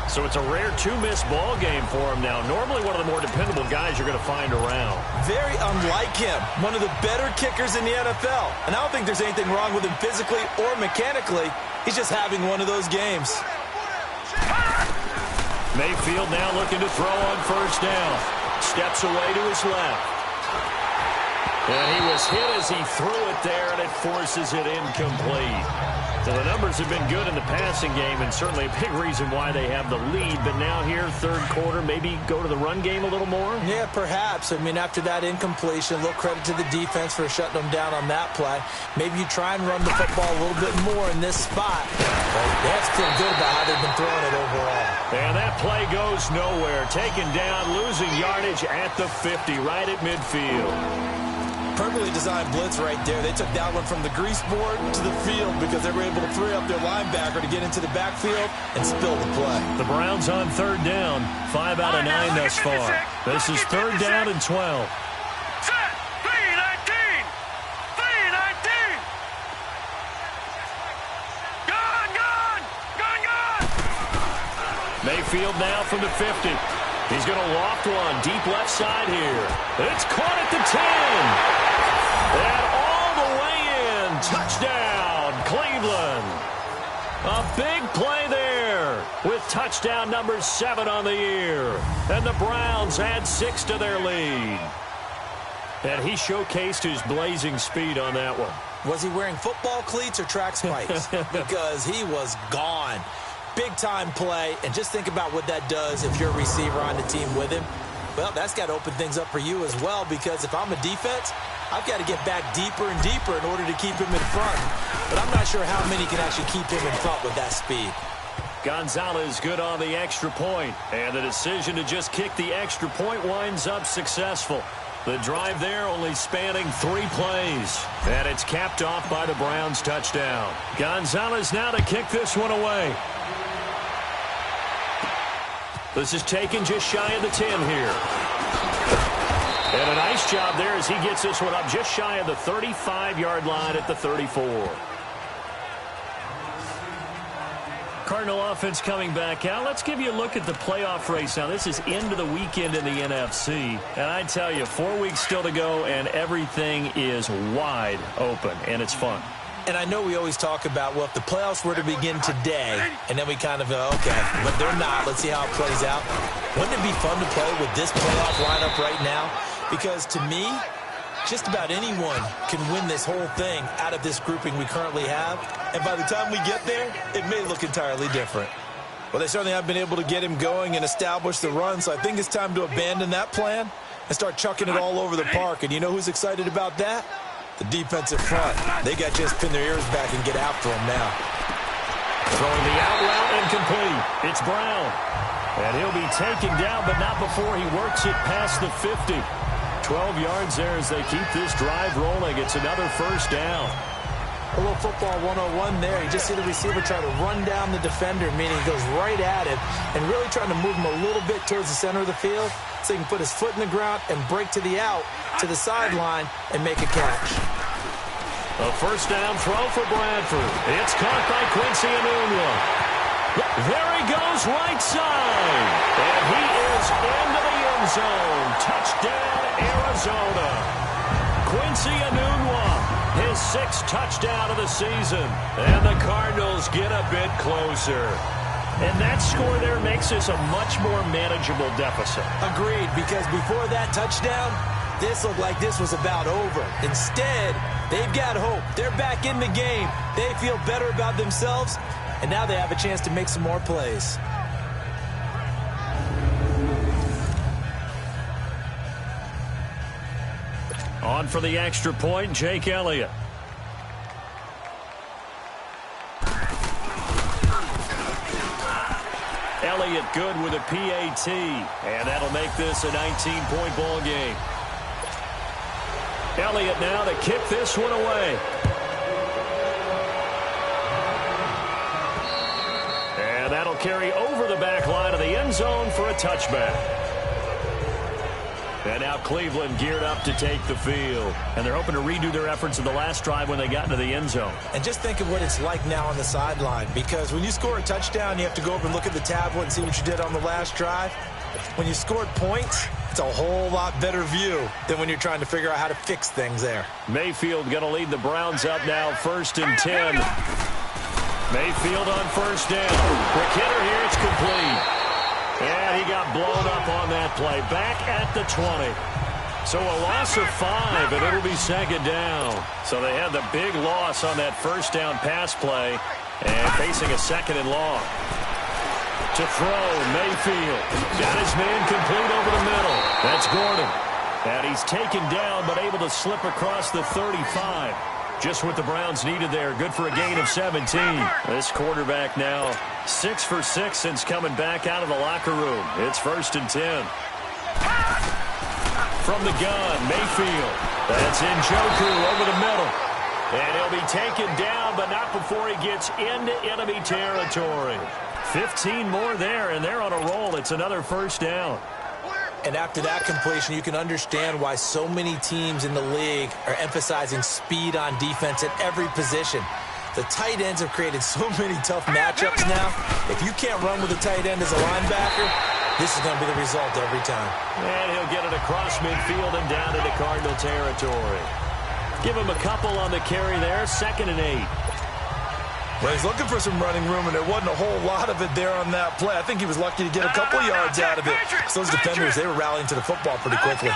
S2: So it's a rare 2-miss ball game for him now. Normally one of the more dependable guys you're going to find around.
S3: Very unlike him. One of the better kickers in the NFL. And I don't think there's anything wrong with him physically or mechanically. He's just having one of those games.
S2: Mayfield now looking to throw on first down. Steps away to his left. And he was hit as he threw it there, and it forces it incomplete. So the numbers have been good in the passing game, and certainly a big reason why they have the lead. But now here, third quarter, maybe go to the run game a little more? Yeah, perhaps. I mean, after that incompletion, a little credit to the defense for shutting them down on that play. Maybe you try and run the football a little bit more in this spot. But they have to feel good about how they've been throwing it overall. And that play goes nowhere. Taken down, losing yardage at the 50, right at midfield.
S3: Perfectly designed blitz right there. They took that one from the grease board to the field because they were able to free up their linebacker to get into the backfield and spill the play.
S2: The Browns on third down. 5 out of 9 thus far. This is third down and 12.
S4: Set. 3-19. 3-19. Gone.
S2: Mayfield now from the 50. He's going to loft one deep left side here. It's caught at the 10. And all the way in. Touchdown, Cleveland. A big play there with touchdown number 7 on the year. And the Browns add 6 to their lead. And he showcased his blazing speed on that one.
S3: Was he wearing football cleats or track spikes? Because he was gone. Big-time play, and just think about what that does if you're a receiver on the team with him. Well, that's got to open things up for you as well, because if I'm a defense, I've got to get back deeper and deeper in order to keep him in front. But I'm not sure how many can actually keep him in front with that speed.
S2: Gonzalez good on the extra point, and the decision to just kick the extra point winds up successful. The drive there only spanning 3 plays, and it's capped off by the Browns' touchdown. Gonzalez now to kick this one away. This is taken just shy of the 10 here. And a nice job there as he gets this one up just shy of the 35-yard line at the 34. Cardinal offense coming back out. Let's give you a look at the playoff race. Now, this is into the weekend in the NFC. And I tell you, 4 weeks still to go, and everything is wide open, and it's fun.
S3: And I know we always talk about, well, if the playoffs were to begin today, and then we kind of go, okay, but they're not. Let's see how it plays out. Wouldn't it be fun to play with this playoff lineup right now? Because to me, just about anyone can win this whole thing out of this grouping we currently have. And by the time we get there, it may look entirely different. Well, they certainly have been able to get him going and establish the run, so I think it's time to abandon that plan and start chucking it all over the park. And you know who's excited about that? The defensive front. They got to just pin their ears back and get after him now.
S2: Throwing the out route incomplete. It's Brown. And he'll be taken down, but not before he works it past the 50. 12 yards there as they keep this drive rolling. It's another first down.
S3: A little football 101 there. You just see the receiver try to run down the defender, meaning he goes right at him and really trying to move him a little bit towards the center of the field so he can put his foot in the ground and break to the out, to the sideline, and make a catch.
S2: A first down throw for Bradford. It's caught by Quincy Enunwa. There he goes right side. And he is into the end zone. Touchdown, Arizona. Quincy Enunwa, his 6th touchdown of the season. And the Cardinals get a bit closer. And that score there makes this a much more manageable deficit.
S3: Agreed, because before that touchdown, this looked like this was about over. Instead, they've got hope. They're back in the game. They feel better about themselves, and now they have a chance to make some more plays.
S2: On for the extra point, Jake Elliott. Elliott good with a PAT, and that'll make this a 19-point ball game. Elliott now to kick this one away. And that'll carry over the back line of the end zone for a touchback. And now Cleveland geared up to take the field. And they're hoping to redo their efforts in the last drive when they got into the end zone.
S3: And just think of what it's like now on the sideline. Because when you score a touchdown, you have to go over and look at the tablet and see what you did on the last drive. When you scored points, it's a whole lot better view than when you're trying to figure out how to fix things there.
S2: Mayfield going to lead the Browns up now, 1st and 10. Mayfield on first down. Quick hitter here, it's complete. And he got blown up on that play. Back at the 20. So a loss of 5, and it'll be second down. So they had the big loss on that first down pass play, and facing a second and long. To throw, Mayfield. Got his man complete over the middle. That's Gordon. And he's taken down, but able to slip across the 35. Just what the Browns needed there. Good for a gain of 17. This quarterback now 6 for 6 since coming back out of the locker room. It's 1st and 10. From the gun, Mayfield. That's Njoku over the middle. And he'll be taken down, but not before he gets into enemy territory. 15 more there, and they're on a roll. It's another first down.
S3: And after that completion, you can understand why so many teams in the league are emphasizing speed on defense at every position. The tight ends have created so many tough matchups now. If you can't run with a tight end as a linebacker, this is going to be the result every time.
S2: And he'll get it across midfield and down into Cardinal territory. Give him a couple on the carry there, 2nd and 8.
S3: Well, he's looking for some running room, and there wasn't a whole lot of it there on that play. I think he was lucky to get a couple yards out of it. So those defenders, they were rallying to the football pretty quickly.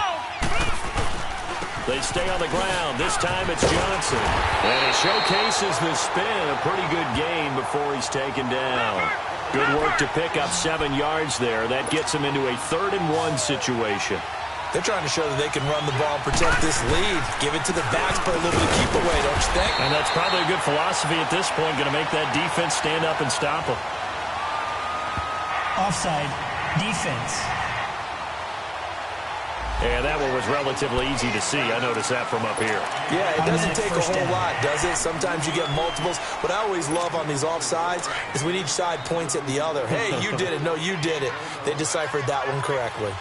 S2: They stay on the ground. This time it's Johnson. And he showcases the spin. A pretty good gain before he's taken down. Good work to pick up 7 yards there. That gets him into a 3rd and 1 situation.
S3: They're trying to show that they can run the ball and protect this lead. Give it to the backs, play a little bit of keep away, don't you think?
S2: And that's probably a good philosophy at this point. Going to make that defense stand up and stop them.
S6: Offside, defense.
S2: And that one was relatively easy to see. I noticed that from up here.
S3: Yeah, it doesn't take a whole lot, does it? Sometimes you get multiples. What I always love on these offsides is when each side points at the other. Hey, you did it. No, you did it. They deciphered that one correctly.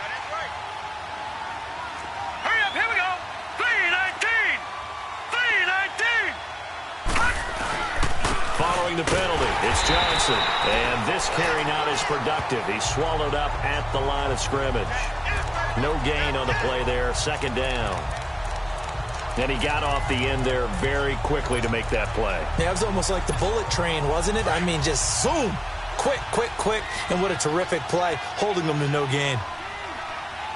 S2: Following the penalty, it's Johnson. And this carry not as productive. He's swallowed up at the line of scrimmage. No gain on the play there, 2nd down. And he got off the end there very quickly to make that play.
S3: Yeah, it was almost like the bullet train, wasn't it? I mean, just zoom. Quick, quick, quick. And what a terrific play, holding them to no gain.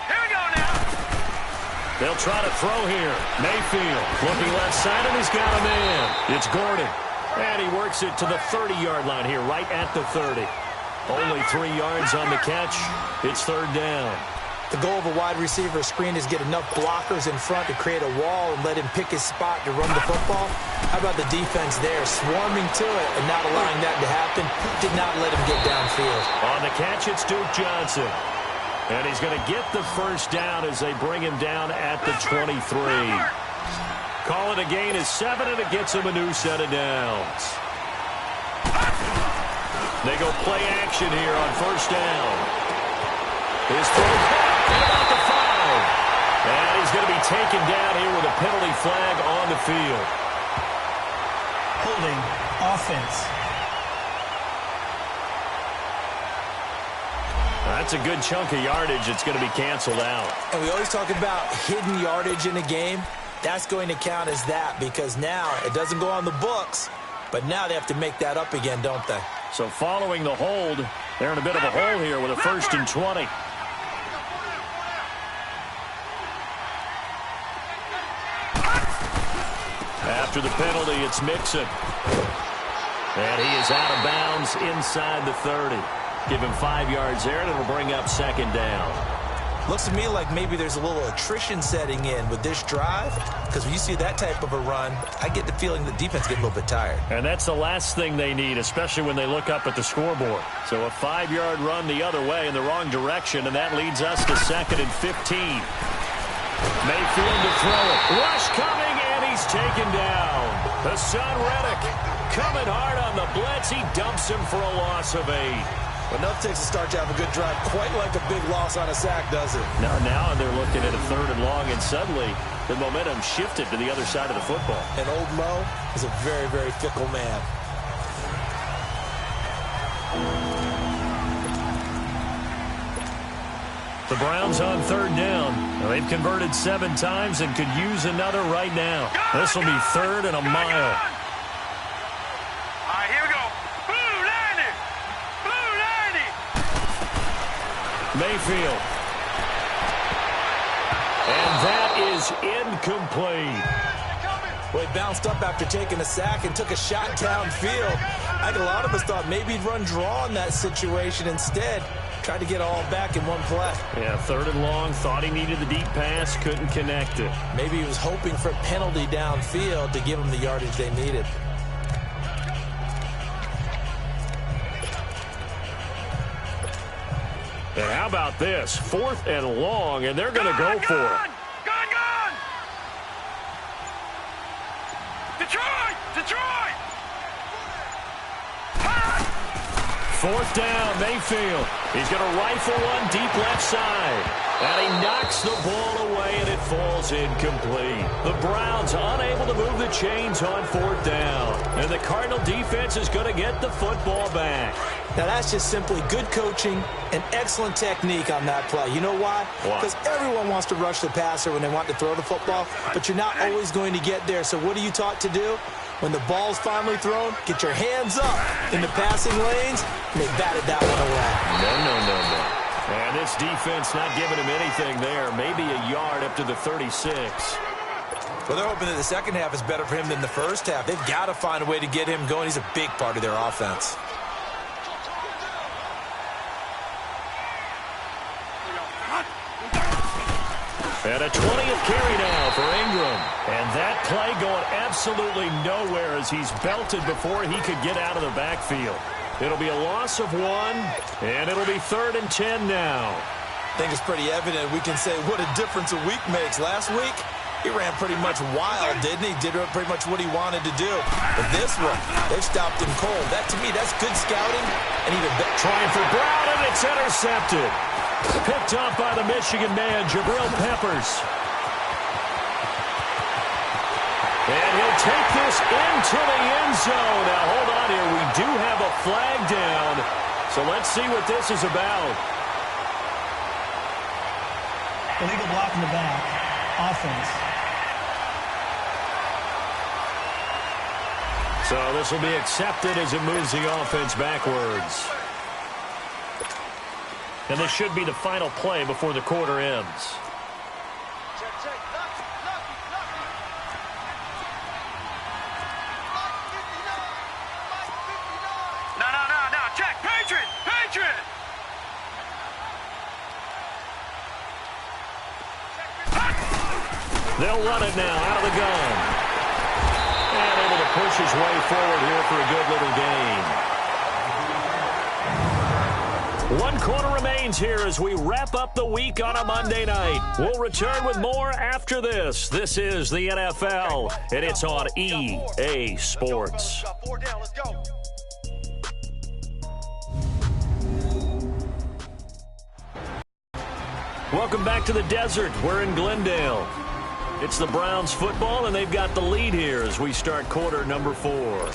S4: Here we go now.
S2: They'll try to throw here. Mayfield looking left side, and he's got a man. It's Gordon. And he works it to the 30-yard line here, right at the 30. Only 3 yards on the catch. It's 3rd down.
S3: The goal of a wide receiver screen is get enough blockers in front to create a wall and let him pick his spot to run the football. How about the defense there, swarming to it and not allowing that to happen? Did not let him get downfield.
S2: On the catch, it's Duke Johnson. And he's going to get the first down as they bring him down at the 23. Call it a gain of 7, and it gets him a new set of downs. They go play action here on 1st down. His throw back about the 5. And he's going to be taken down here with a penalty flag on the field.
S6: Holding, offense.
S2: That's a good chunk of yardage. It's going to be canceled out.
S3: And we always talk about hidden yardage in a game. That's going to count as that because now it doesn't go on the books, but now they have to make that up again, don't they?
S2: So following the hold, they're in a bit of a hole here with a 1st and 20. After the penalty, it's Mixon. And he is out of bounds inside the 30. Give him 5 yards there, and it'll bring up 2nd down.
S3: Looks to me like maybe there's a little attrition setting in with this drive because when you see that type of a run, I get the feeling the defense gets a little bit tired.
S2: And that's the last thing they need, especially when they look up at the scoreboard. So a 5-yard run the other way in the wrong direction, and that leads us to 2nd and 15. Mayfield to throw it. Rush coming, and he's taken down. Hassan Reddick coming hard on the blitz. He dumps him for a loss of 8.
S3: Enough takes to start to have a good drive, quite like a big loss on a sack, does it?
S2: Now they're looking at a 3rd and long, and suddenly the momentum shifted to the other side of the football.
S3: And old Mo is a very, very fickle man.
S2: The Browns on 3rd down. Now, they've converted 7 times and could use another right now. This will be 3rd and a mile.
S4: All right, here we go. Blue 90. Blue 90.
S2: Mayfield. And that is incomplete.
S3: Well, he bounced up after taking a sack and took a shot downfield. I think a lot of us thought maybe he'd run draw in that situation. Instead, tried to get it all back in one play.
S2: Yeah, 3rd and long, thought he needed the deep pass, couldn't connect it.
S3: Maybe he was hoping for a penalty downfield to give him the yardage they needed.
S2: And how about this? 4th and long, and they're going to go for it.
S4: Gone! Detroit!
S2: 4th down, Mayfield. He's going to rifle one deep left side. And he knocks the ball away, and it falls incomplete. The Browns unable to move the chains on 4th down. And the Cardinal defense is going to get the football back.
S3: Now, that's just simply good coaching and excellent technique on that play. You know why? Because everyone wants to rush the passer when they want to throw the football, but you're not always going to get there. So what are you taught to do? When the ball's finally thrown, get your hands up in the passing lanes, and they batted that one away.
S2: No. And this defense not giving him anything there. Maybe a yard up to the 36.
S3: Well, they're hoping that the second half is better for him than the first half. They've got to find a way to get him going. He's a big part of their offense.
S2: And a 20th carry now for Ingram. And that play going absolutely nowhere as he's belted before he could get out of the backfield. It'll be a loss of 1, and it'll be 3rd and 10 now.
S3: I think it's pretty evident. We can say what a difference a week makes. Last week, he ran pretty much wild, didn't he? Did pretty much what he wanted to do. But this one, they've stopped him cold. That, to me, that's good scouting. And even trying for
S2: Brown, and it's intercepted. Picked off by the Michigan man, Jabril Peppers. And he'll take this into the end zone. Now, hold on here. We do have a flag down. So let's see what this is about.
S6: Illegal block in the back. Offense.
S2: So this will be accepted as it moves the offense backwards. And this should be the final play before the quarter ends.
S4: No. Check. Patriot.
S2: They'll run it now out of the gun. And able to push his way forward here for a good little gain. 1 quarter remains here as we wrap up the week on a Monday night. We'll return with more after this. This is the NFL, and it's on EA Sports. Welcome back to the desert. We're in Glendale. It's the Browns football, and they've got the lead here as we start quarter number 4.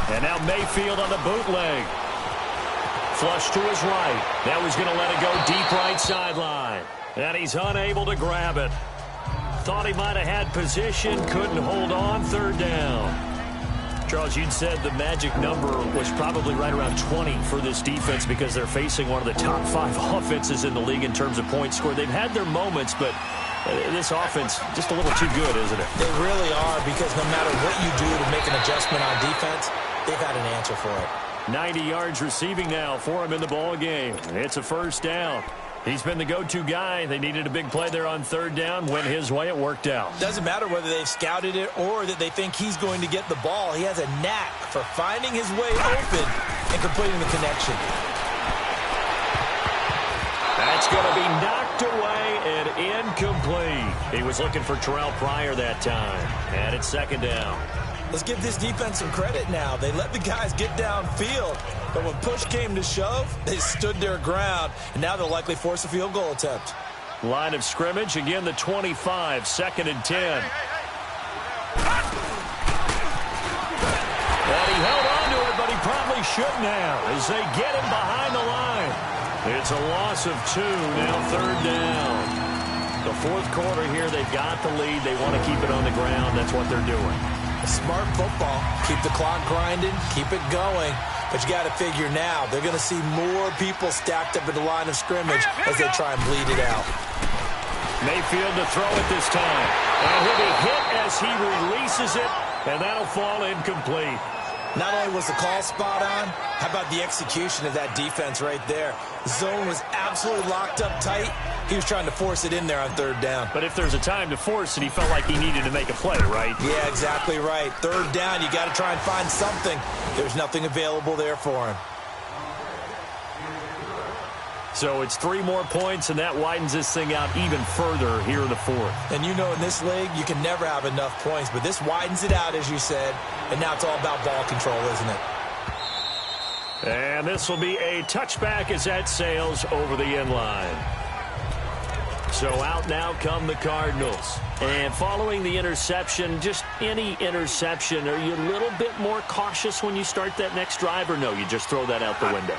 S2: And now Mayfield on the bootleg. Flush to his right. Now he's going to let it go deep right sideline. And he's unable to grab it. Thought he might have had position. Couldn't hold on. 3rd down. Charles, you'd said the magic number was probably right around 20 for this defense because they're facing one of the top 5 offenses in the league in terms of points scored. They've had their moments, but this offense just a little too good, isn't it?
S3: They really are, because no matter what you do to make an adjustment on defense, they've had an answer for it.
S2: 90 yards receiving now for him in the ball game. It's a 1st down. He's been the go-to guy. They needed a big play there on 3rd down. Went his way. It worked out.
S3: Doesn't matter whether they've scouted it or that they think he's going to get the ball. He has a knack for finding his way open and completing the connection.
S2: That's going to be knocked away and incomplete. He was looking for Terrell Pryor that time. And it's 2nd down.
S3: Let's give this defense some credit now. They let the guys get downfield, but when push came to shove, they stood their ground, and now they'll likely force a field goal attempt.
S2: Line of scrimmage, again the 25, 2nd and 10. And he held on to it, but he probably shouldn't have as they get him behind the line. It's a loss of 2, now 3rd down. The 4th quarter here, they've got the lead. They want to keep it on the ground. That's what they're doing.
S3: Smart football. Keep the clock grinding. Keep it going. But you got to figure now, they're going to see more people stacked up at the line of scrimmage as they try and bleed it out.
S2: Mayfield to throw it this time. And he'll be hit as he releases it, and that'll fall incomplete.
S3: Not only was the call spot on, how about the execution of that defense right there? The zone was absolutely locked up tight. He was trying to force it in there on third down.
S2: But if there's a time to force it, he felt like he needed to make a play, right?
S3: Yeah, exactly right. Third down, you got to try and find something. There's nothing available there for him.
S2: So it's 3 more points, and that widens this thing out even further here in the fourth.
S3: And you know in this league, you can never have enough points, but this widens it out, as you said, and now it's all about ball control, isn't it?
S2: And this will be a touchback as that sails over the end line. So out now come the Cardinals. And following the interception, just any interception, are you a little bit more cautious when you start that next drive, or no, you just throw that out the window?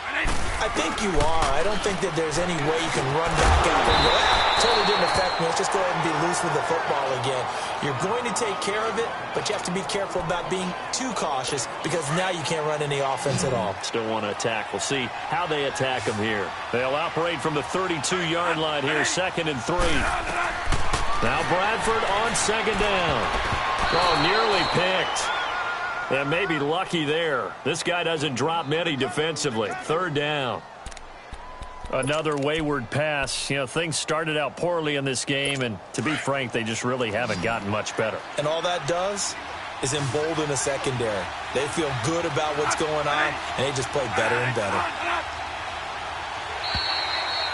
S3: I think you are. I don't think that there's any way you can run back out there and go, totally didn't affect me. Let's just go ahead and be loose with the football again. You're going to take care of it, but you have to be careful about being too cautious because now you can't run any offense at all.
S2: Still want to attack. We'll see how they attack them here. They'll operate from the 32-yard line here, 2nd and 3. Now Bradford on 2nd down. Oh, nearly picked. And maybe lucky there. This guy doesn't drop many defensively. 3rd down. Another wayward pass. You know, things started out poorly in this game, and to be frank, they just really haven't gotten much better.
S3: And all that does is embolden the secondary. They feel good about what's going on, and they just play better and better.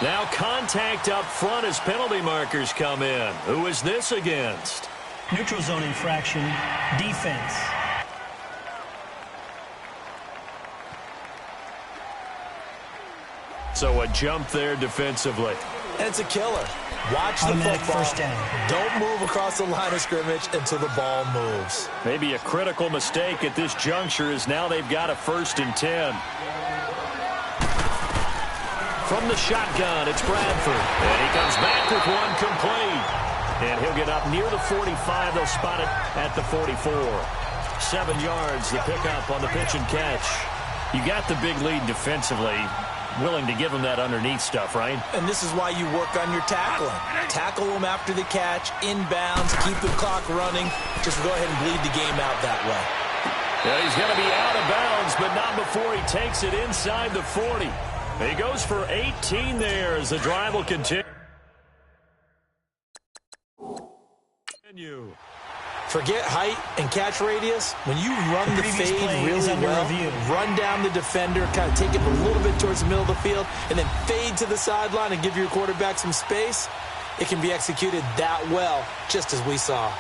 S2: Now contact up front as penalty markers come in. Who is this against?
S6: Neutral zone infraction, defense.
S2: So a jump there defensively.
S3: And it's a killer. Watch the football.
S6: First down.
S3: Don't move across the line of scrimmage until the ball moves.
S2: Maybe a critical mistake at this juncture is now they've got a 1st and 10. From the shotgun, it's Bradford. And he comes back with one complete. And he'll get up near the 45. They'll spot it at the 44. 7 yards, the pickup on the pitch and catch. You got the big lead defensively. Willing to give him that underneath stuff, right?
S3: And this is why you work on your tackling. Tackle him after the catch, inbounds, keep the clock running. Just go ahead and bleed the game out that way.
S2: Yeah, he's going to be out of bounds, but not before he takes it inside the 40. He goes for 18 there as the drive will continue.
S3: Forget height and catch radius. When you run the fade really well, run down the defender, kind of take it a little bit towards the middle of the field, and then fade to the sideline and give your quarterback some space, it can be executed that well, just as we saw.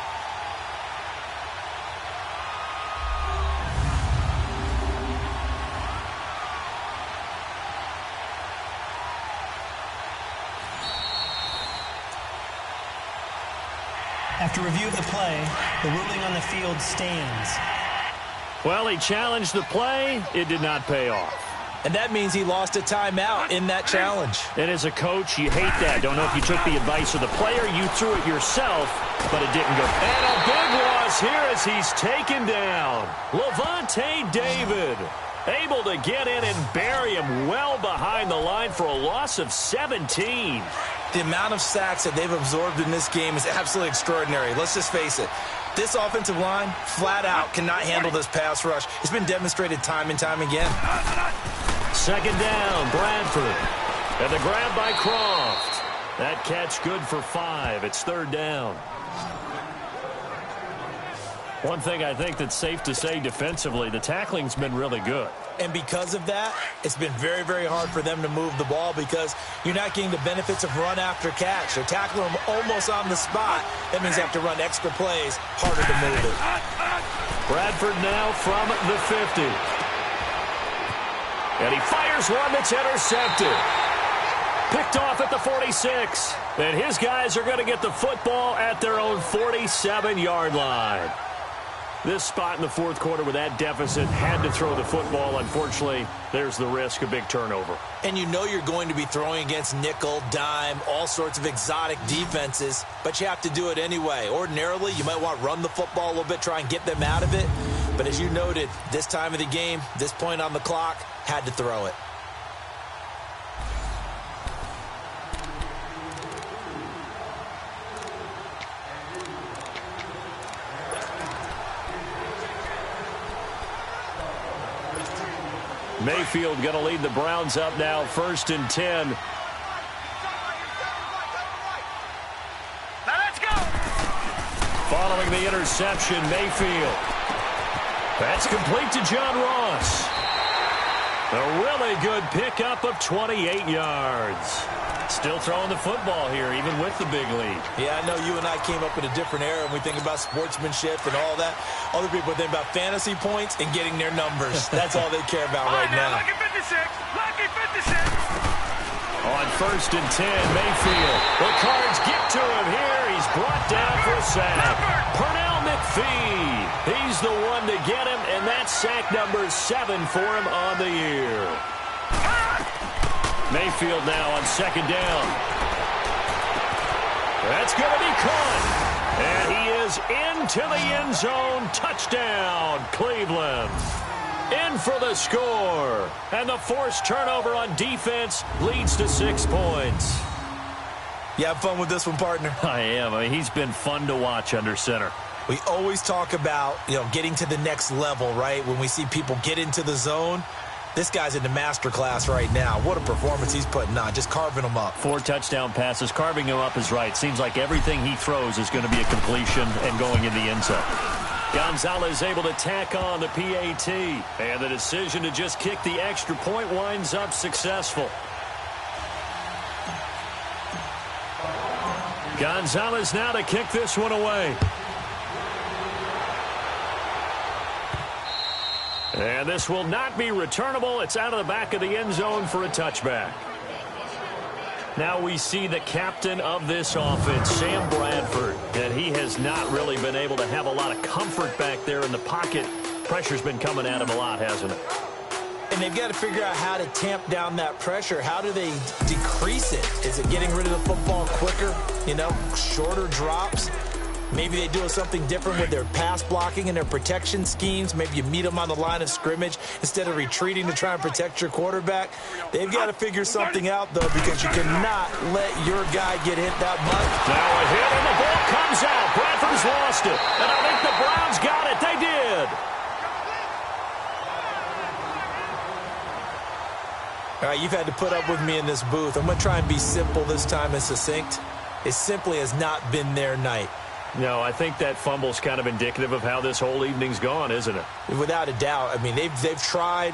S6: After review of the play, the ruling on the field stands.
S2: Well, he challenged the play. It did not pay off.
S3: And that means he lost a timeout in that challenge.
S2: And as a coach, you hate that. Don't know if you took the advice of the player. You threw it yourself, but it didn't go. And a big loss here as he's taken down. Levante David able to get in and bury him well behind the line for a loss of 17.
S3: The amount of sacks that they've absorbed in this game is absolutely extraordinary. Let's just face it. This offensive line, flat out, cannot handle this pass rush. It's been demonstrated time and time again.
S2: 2nd down, Bradford. And the grab by Croft. That catch good for 5. It's 3rd down. One thing I think that's safe to say defensively, the tackling's been really good.
S3: And because of that, it's been very, very hard for them to move the ball because you're not getting the benefits of run after catch. They're tackling them almost on the spot. That means they have to run extra plays, harder to move it.
S2: Bradford now from the 50. And he fires one that's intercepted. Picked off at the 46. And his guys are going to get the football at their own 47-yard line. This spot in the fourth quarter with that deficit, had to throw the football. Unfortunately, there's the risk of big turnover.
S3: And you know you're going to be throwing against nickel, dime, all sorts of exotic defenses, but you have to do it anyway. Ordinarily, you might want to run the football a little bit, try and get them out of it. But as you noted, this time of the game, this point on the clock, had to throw it.
S2: Mayfield going to lead the Browns up now, 1st and 10.
S4: Now let's go.
S2: Following the interception, Mayfield. That's complete to John Ross. A really good pickup of 28 yards. Still throwing the football here, even with the big lead.
S3: Yeah, I know you and I came up in a different era, and we think about sportsmanship and all that. Other people think about fantasy points and getting their numbers. That's all they care about right now.
S4: Lucky 56. Lucky 56.
S2: On 1st and 10, Mayfield. The Cards get to him here. He's brought down for a sack. Pernell McPhee. He's the one to get him, and that's sack number 7 for him on the year. Mayfield now on 2nd down. That's going to be caught. And he is into the end zone. Touchdown, Cleveland. In for the score. And the forced turnover on defense leads to 6 points.
S3: You have fun with this one, partner?
S2: I am. I mean, he's been fun to watch under center.
S3: We always talk about, getting to the next level, right? When we see people get into the zone. This guy's in the master class right now. What a performance he's putting on, just carving them up.
S2: 4 touchdown passes. Carving him up is right. Seems like everything he throws is going to be a completion and going in the end zone. Gonzalez able to tack on the PAT. And the decision to just kick the extra point winds up successful. Gonzalez now to kick this one away. And this will not be returnable. It's out of the back of the end zone for a touchback. Now we see the captain of this offense, Sam Bradford, and he has not really been able to have a lot of comfort back there in the pocket. Pressure's been coming at him a lot, hasn't it?
S3: And they've got to figure out how to tamp down that pressure. How do they decrease it? Is it getting rid of the football quicker? Shorter drops? Maybe they do something different with their pass blocking and their protection schemes. Maybe you meet them on the line of scrimmage instead of retreating to try and protect your quarterback. They've got to figure something out, though, because you cannot let your guy get hit that much.
S2: Now a hit, and the ball comes out. Bradford's lost it. And I think the Browns got it. They did.
S3: All right, you've had to put up with me in this booth. I'm going to try and be simple this time and succinct. It simply has not been their night.
S2: No, I think that fumble's kind of indicative of how this whole evening's gone, isn't it?
S3: Without a doubt. I mean, they've tried,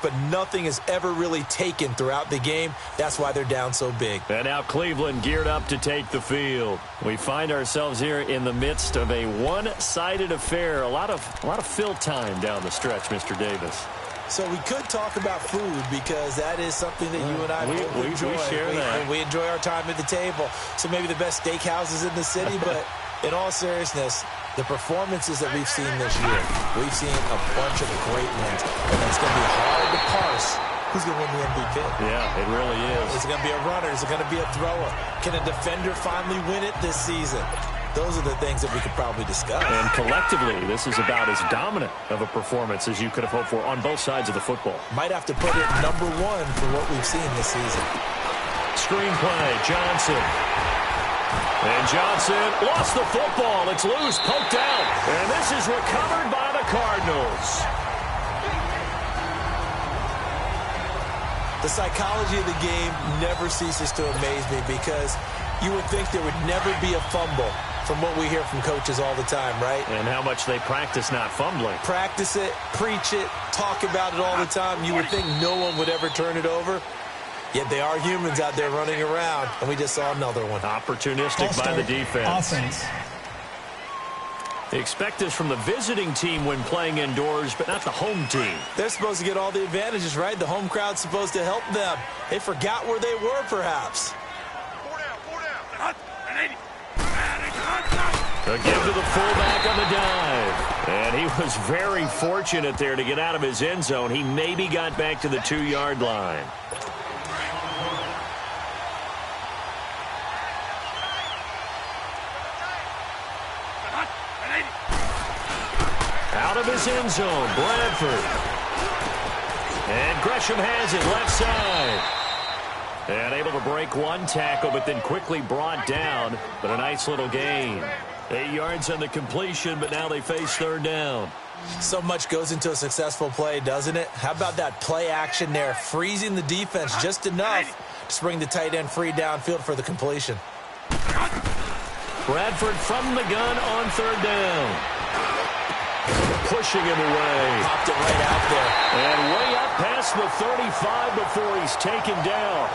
S3: but nothing is ever really taken throughout the game. That's why they're down so big.
S2: And now Cleveland geared up to take the field. We find ourselves here in the midst of a one-sided affair. A lot of fill time down the stretch, Mr. Davis.
S3: So we could talk about food because that is something that you and I both enjoy.
S2: We share that.
S3: We enjoy our time at the table. So maybe the best steakhouses in the city, but in all seriousness, the performances that we've seen this year, we've seen a bunch of great ones, and it's going to be hard to parse who's going to win the MVP.
S2: Yeah, it really is.
S3: Is it going to be a runner? Is it going to be a thrower? Can a defender finally win it this season? Those are the things that we could probably discuss.
S2: And collectively, this is about as dominant of a performance as you could have hoped for on both sides of the football.
S3: Might have to put it #1 for what we've seen this season.
S2: Screenplay, Johnson. And Johnson lost the football. It's loose, poked out. And this is recovered by the Cardinals.
S3: The psychology of the game never ceases to amaze me because you would think there would never be a fumble from what we hear from coaches all the time, right?
S2: And how much they practice not fumbling.
S3: Practice it, preach it, talk about it all the time. You would think no one would ever turn it over. Yet they are humans out there running around, and we just saw another one.
S2: Opportunistic by the defense.
S6: Offense.
S2: They expect this from the visiting team when playing indoors, but not the home team.
S3: They're supposed to get all the advantages, right? The home crowd's supposed to help them. They forgot where they were, perhaps.
S4: 4 down. 180.
S2: Again to the fullback on the dive. And he was very fortunate there to get out of his end zone. He maybe got back to the 2-yard line. Out of his end zone, Bradford. And Gresham has it left side. And able to break one tackle, but then quickly brought down. But a nice little gain. 8 yards on the completion, but now they face third down.
S3: So much goes into a successful play, doesn't it? How about that play action there, freezing the defense just enough to bring the tight end free downfield for the completion.
S2: Bradford from the gun on third down. Pushing him away.
S3: Popped it right out there.
S2: And way up past the 35 before he's taken down.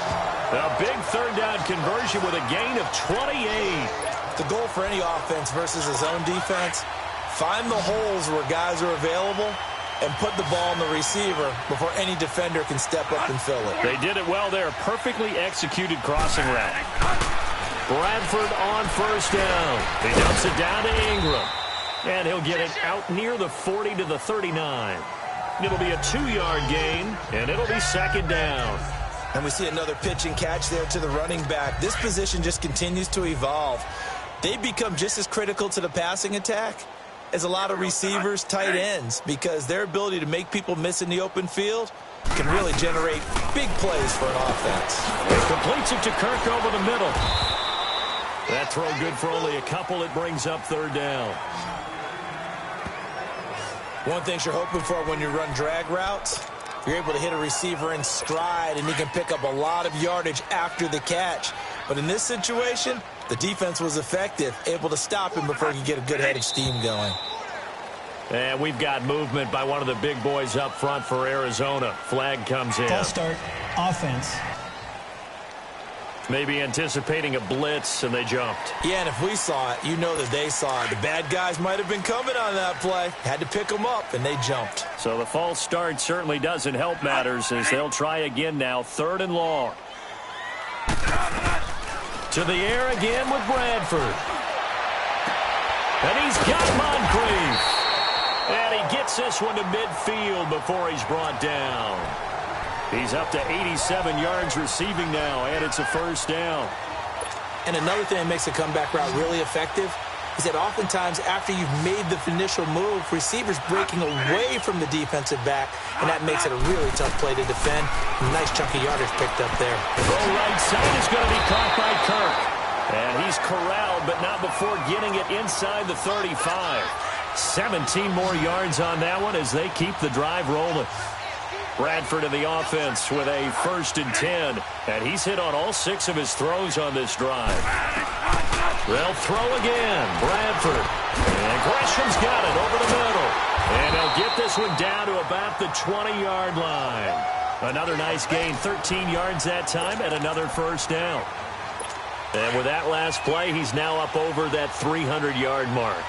S2: A big third down conversion with a gain of 28.
S3: The goal for any offense versus a zone defense, find the holes where guys are available and put the ball on the receiver before any defender can step up and fill it.
S2: They did it well there. Perfectly executed crossing route. Bradford on first down. He dumps it down to Ingram. And he'll get it out near the 40 to the 39. It'll be a 2-yard gain, and it'll be second down.
S3: And we see another pitch and catch there to the running back. This position just continues to evolve. They become just as critical to the passing attack as a lot of receivers, tight ends, because their ability to make people miss in the open field can really generate big plays for an offense.
S2: He completes it to Kirk over the middle. That throw good for only a couple. It brings up third down.
S3: One thing you're hoping for when you run drag routes, you're able to hit a receiver in stride, and he can pick up a lot of yardage after the catch. But in this situation, the defense was effective, able to stop him before he could get a good head of steam going.
S2: And we've got movement by one of the big boys up front for Arizona. Flag comes in.
S6: False start, offense.
S2: Maybe anticipating a blitz, and they jumped.
S3: Yeah, and if we saw it, you know that they saw it. The bad guys might have been coming on that play. Had to pick them up, and they jumped.
S2: So the false start certainly doesn't help matters as they'll try again now. Third and long. To the air again with Bradford. And he's got Moncrief. And he gets this one to midfield before he's brought down. He's up to 87 yards receiving now, and it's a first down.
S3: And another thing that makes a comeback route really effective is that oftentimes after you've made the initial move, receivers breaking away from the defensive back, and that makes it a really tough play to defend. Nice chunky yardage picked up there.
S2: Throw right side is going to be caught by Kirk. And he's corralled, but not before getting it inside the 35. 17 more yards on that one as they keep the drive rolling. Bradford in the offense with a 1st and 10. And he's hit on all 6 of his throws on this drive. They'll throw again. Bradford. And Gresham's got it over the middle. And he'll get this one down to about the 20-yard line. Another nice gain. 13 yards that time and another first down. And with that last play, he's now up over that 300-yard mark.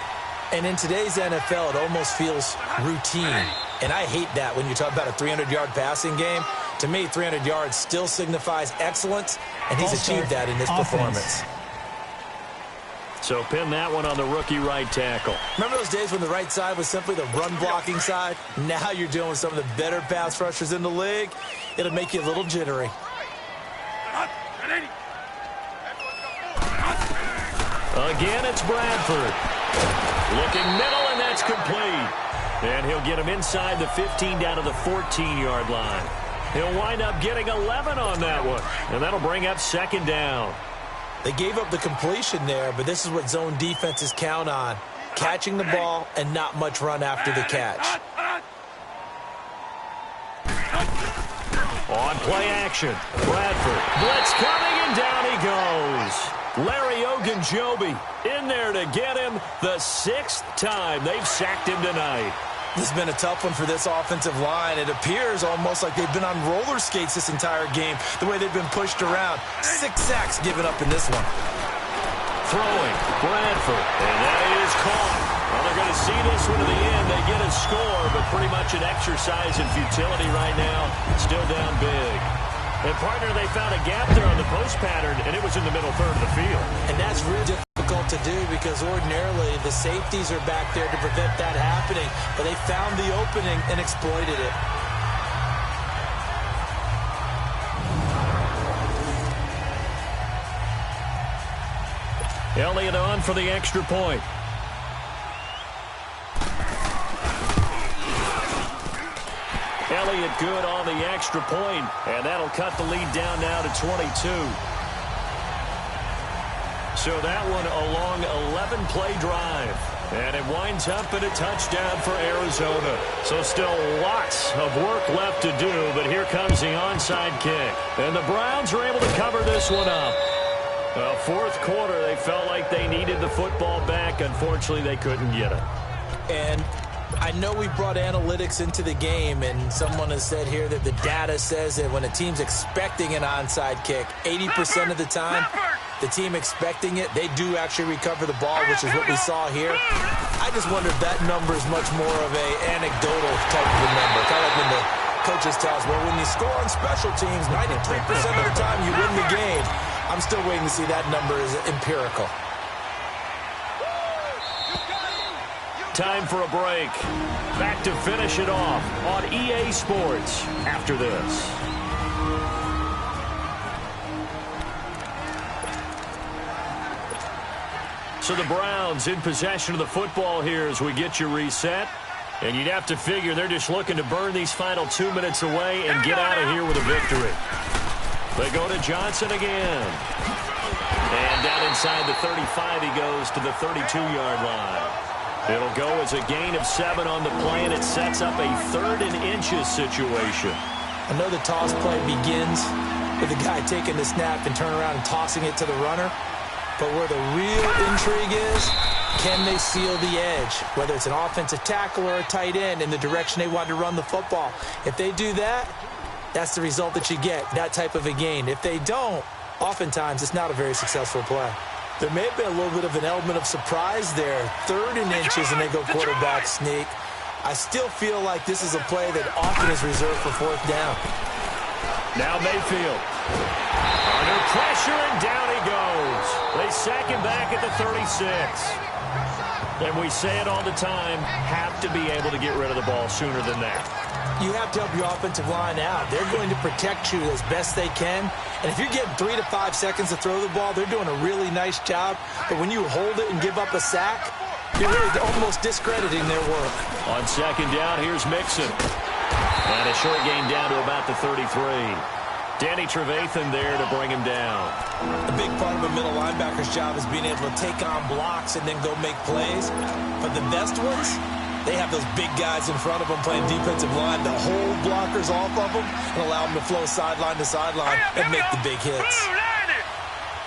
S3: And in today's NFL, it almost feels routine. And I hate that when you talk about a 300-yard passing game. To me, 300 yards still signifies excellence, and he's achieved that in this performance.
S2: So pin that one on the rookie right tackle.
S3: Remember those days when the right side was simply the run-blocking side? Now you're dealing with some of the better pass rushers in the league. It'll make you a little jittery.
S2: Again, it's Bradford. Looking middle, and that's complete. And he'll get him inside the 15 down to the 14-yard line. He'll wind up getting 11 on that one. And that'll bring up second down.
S3: They gave up the completion there, but this is what zone defenses count on. Catching the ball and not much run after the catch.
S2: On play action, Bradford. Blitz coming, and down he goes. Larry Ogunjobi in there to get him the 6th time they've sacked him tonight.
S3: This has been a tough one for this offensive line. It appears almost like they've been on roller skates this entire game, the way they've been pushed around. 6 sacks given up in this one.
S2: Throwing, Bradford, and that is caught. Well, they're going to see this one to the end. They get a score, but pretty much an exercise in futility right now. Still down big. And, partner, they found a gap there on the post pattern, and it was in the middle third of the field.
S3: And that's really difficult to do because ordinarily the safeties are back there to prevent that happening, but they found the opening and exploited it.
S2: Elliott on for the extra point. Elliott good on the extra point, and that'll cut the lead down now to 22. So that one a long 11-play drive, and it winds up in a touchdown for Arizona. So still lots of work left to do, but here comes the onside kick. And the Browns are able to cover this one up. Well, fourth quarter, they felt like they needed the football back. Unfortunately, they couldn't get it.
S3: And I know we brought analytics into the game, and someone has said here that the data says that when a team's expecting an onside kick, 80% of the time, the team expecting it, they do actually recover the ball, which is what we saw here. I just wonder if that number is much more of an anecdotal type of a number. Kind of like when the coaches tell us, well, when you score on special teams, 93% of the time you win the game. I'm still waiting to see that number is empirical.
S2: Time for a break. Back to finish it off on EA Sports after this. So the Browns in possession of the football here as we get you reset. And you'd have to figure they're just looking to burn these final 2 minutes away and get out of here with a victory. They go to Johnson again. And down inside the 35, he goes to the 32-yard line. It'll go as a gain of 7 on the play, and it sets up a 3rd and inches situation.
S3: I know the toss play begins with the guy taking the snap and turning around and tossing it to the runner. But where the real intrigue is, can they seal the edge? Whether it's an offensive tackle or a tight end in the direction they want to run the football. If they do that, that's the result that you get, that type of a gain. If they don't, oftentimes it's not a very successful play. There may have been a little bit of an element of surprise there. 3rd and inches, and they go quarterback sneak. I still feel like this is a play that often is reserved for 4th down.
S2: Now Mayfield. Under pressure, and down he goes. They sack him back at the 36. And we say it all the time, have to be able to get rid of the ball sooner than that.
S3: You have to help your offensive line out. They're going to protect you as best they can. And if you're getting 3 to 5 seconds to throw the ball, they're doing a really nice job. But when you hold it and give up a sack, you're really almost discrediting their work.
S2: On 2nd down, here's Mixon. And a short gain down to about the 33. Danny Trevathan there to bring him down.
S3: A big part of a middle linebacker's job is being able to take on blocks and then go make plays. But the best ones, they have those big guys in front of them playing defensive line to hold blockers off of them and allow them to flow sideline to sideline and make the big hits.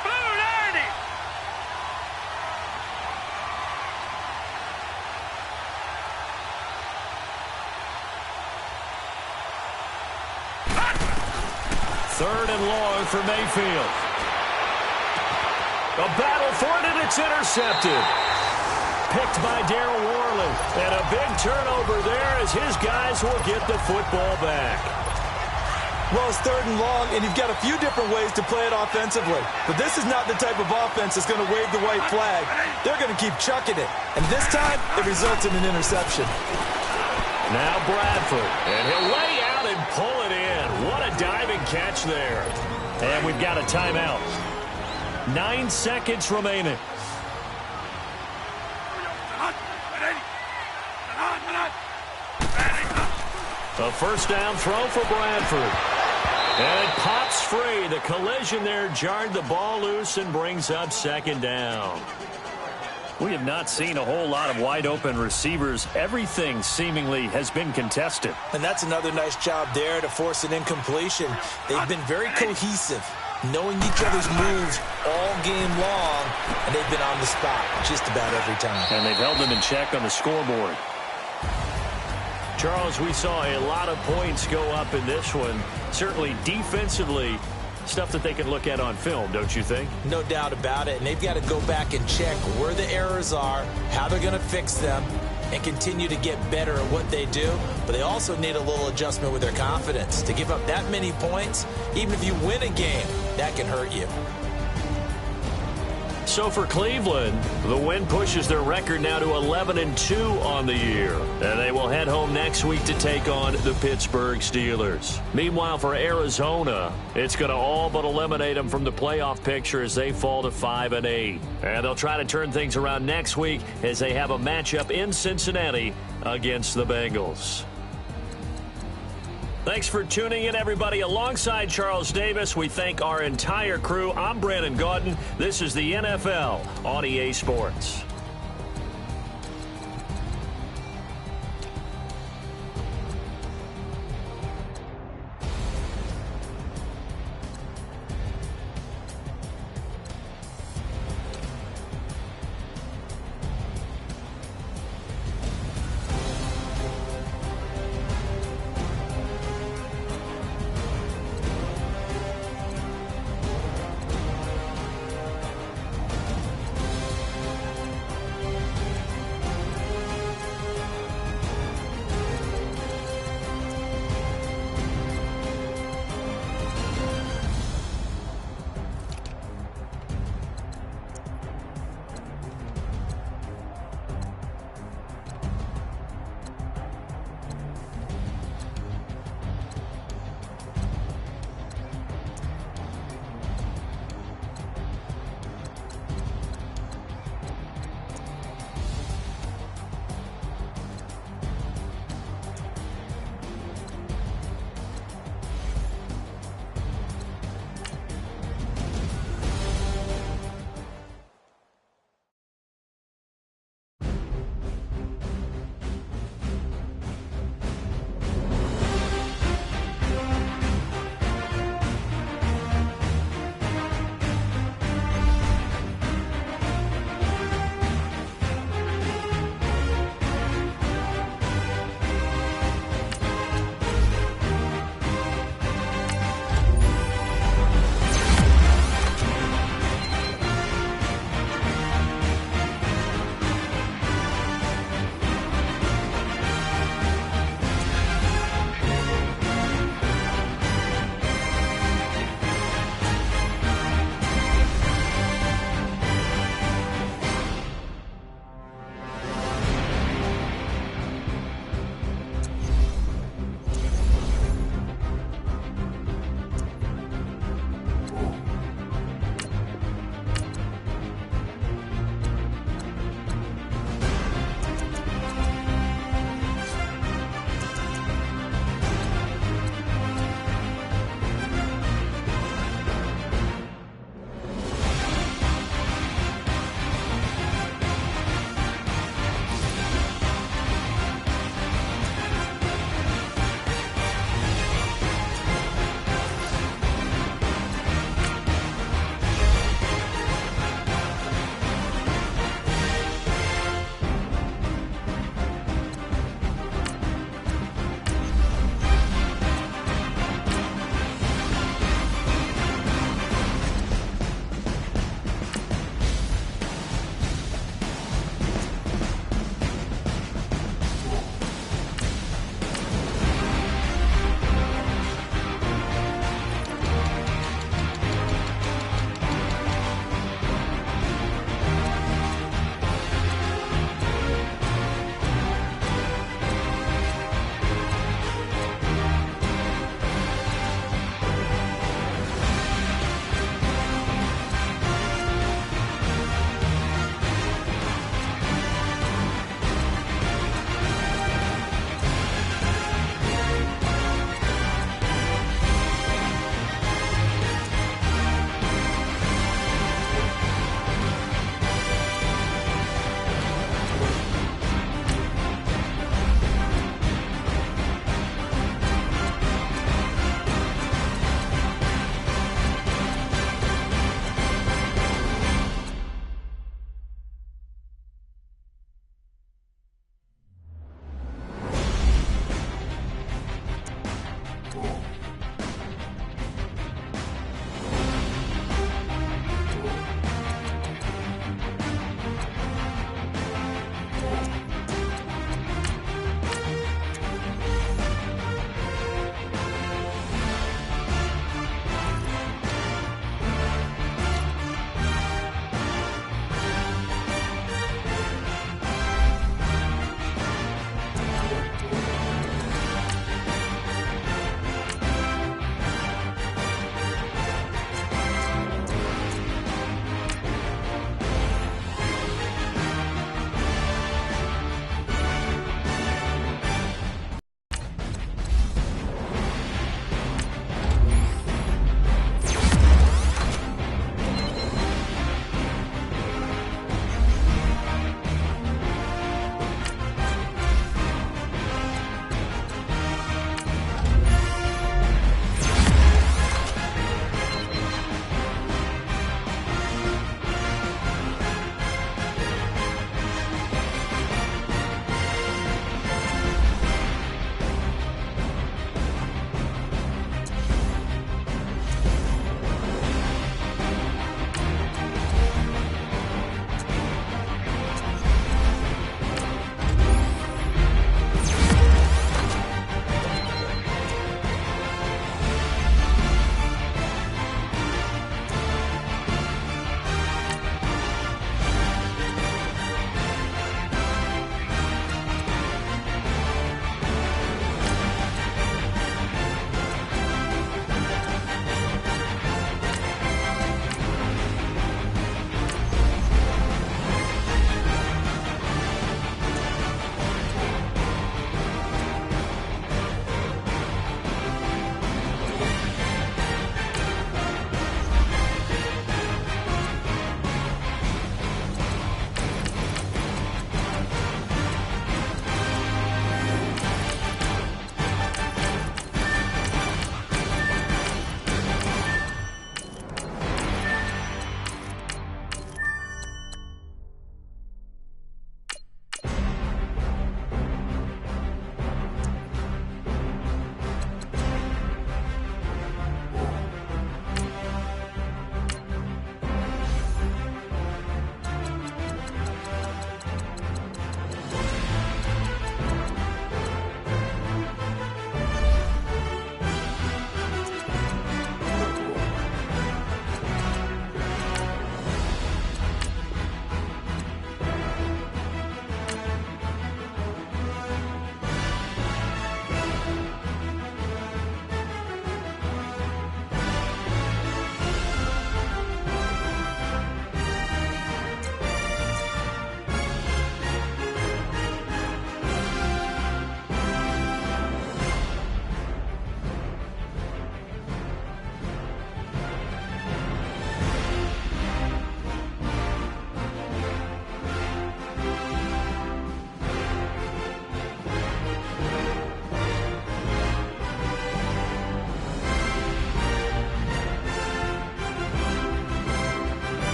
S4: Blue 90!
S2: Third and long for Mayfield. A battle for it, and it's intercepted. Picked by Darryl Worley. And a big turnover there as his guys will get the football back.
S3: Well, it's 3rd and long, and you've got a few different ways to play it offensively. But this is not the type of offense that's going to wave the white flag. They're going to keep chucking it. And this time, it results in an interception.
S2: Now Bradford. And he'll lay out and pull it in. What a diving catch there. And we've got a timeout. 9 seconds remaining. A 1st down throw for Bradford. And it pops free. The collision there jarred the ball loose and brings up 2nd down. We have not seen a whole lot of wide-open receivers. Everything seemingly has been contested.
S3: And that's another nice job there to force an incompletion. They've been very cohesive, knowing each other's moves all game long, and they've been on the spot just about every time.
S2: And they've held them in check on the scoreboard. Charles, we saw a lot of points go up in this one. Certainly defensively, stuff that they can look at on film, don't you think?
S3: No doubt about it. And they've got to go back and check where the errors are, how they're going to fix them, and continue to get better at what they do. But they also need a little adjustment with their confidence. To give up that many points, even if you win a game, that can hurt you.
S2: So for Cleveland, the win pushes their record now to 11-2 on the year. And they will head home next week to take on the Pittsburgh Steelers. Meanwhile, for Arizona, it's going to all but eliminate them from the playoff picture as they fall to 5-8. And they'll try to turn things around next week as they have a matchup in Cincinnati against the Bengals. Thanks for tuning in, everybody. Alongside Charles Davis, we thank our entire crew. I'm Brandon Gaudin. This is the NFL on EA Sports.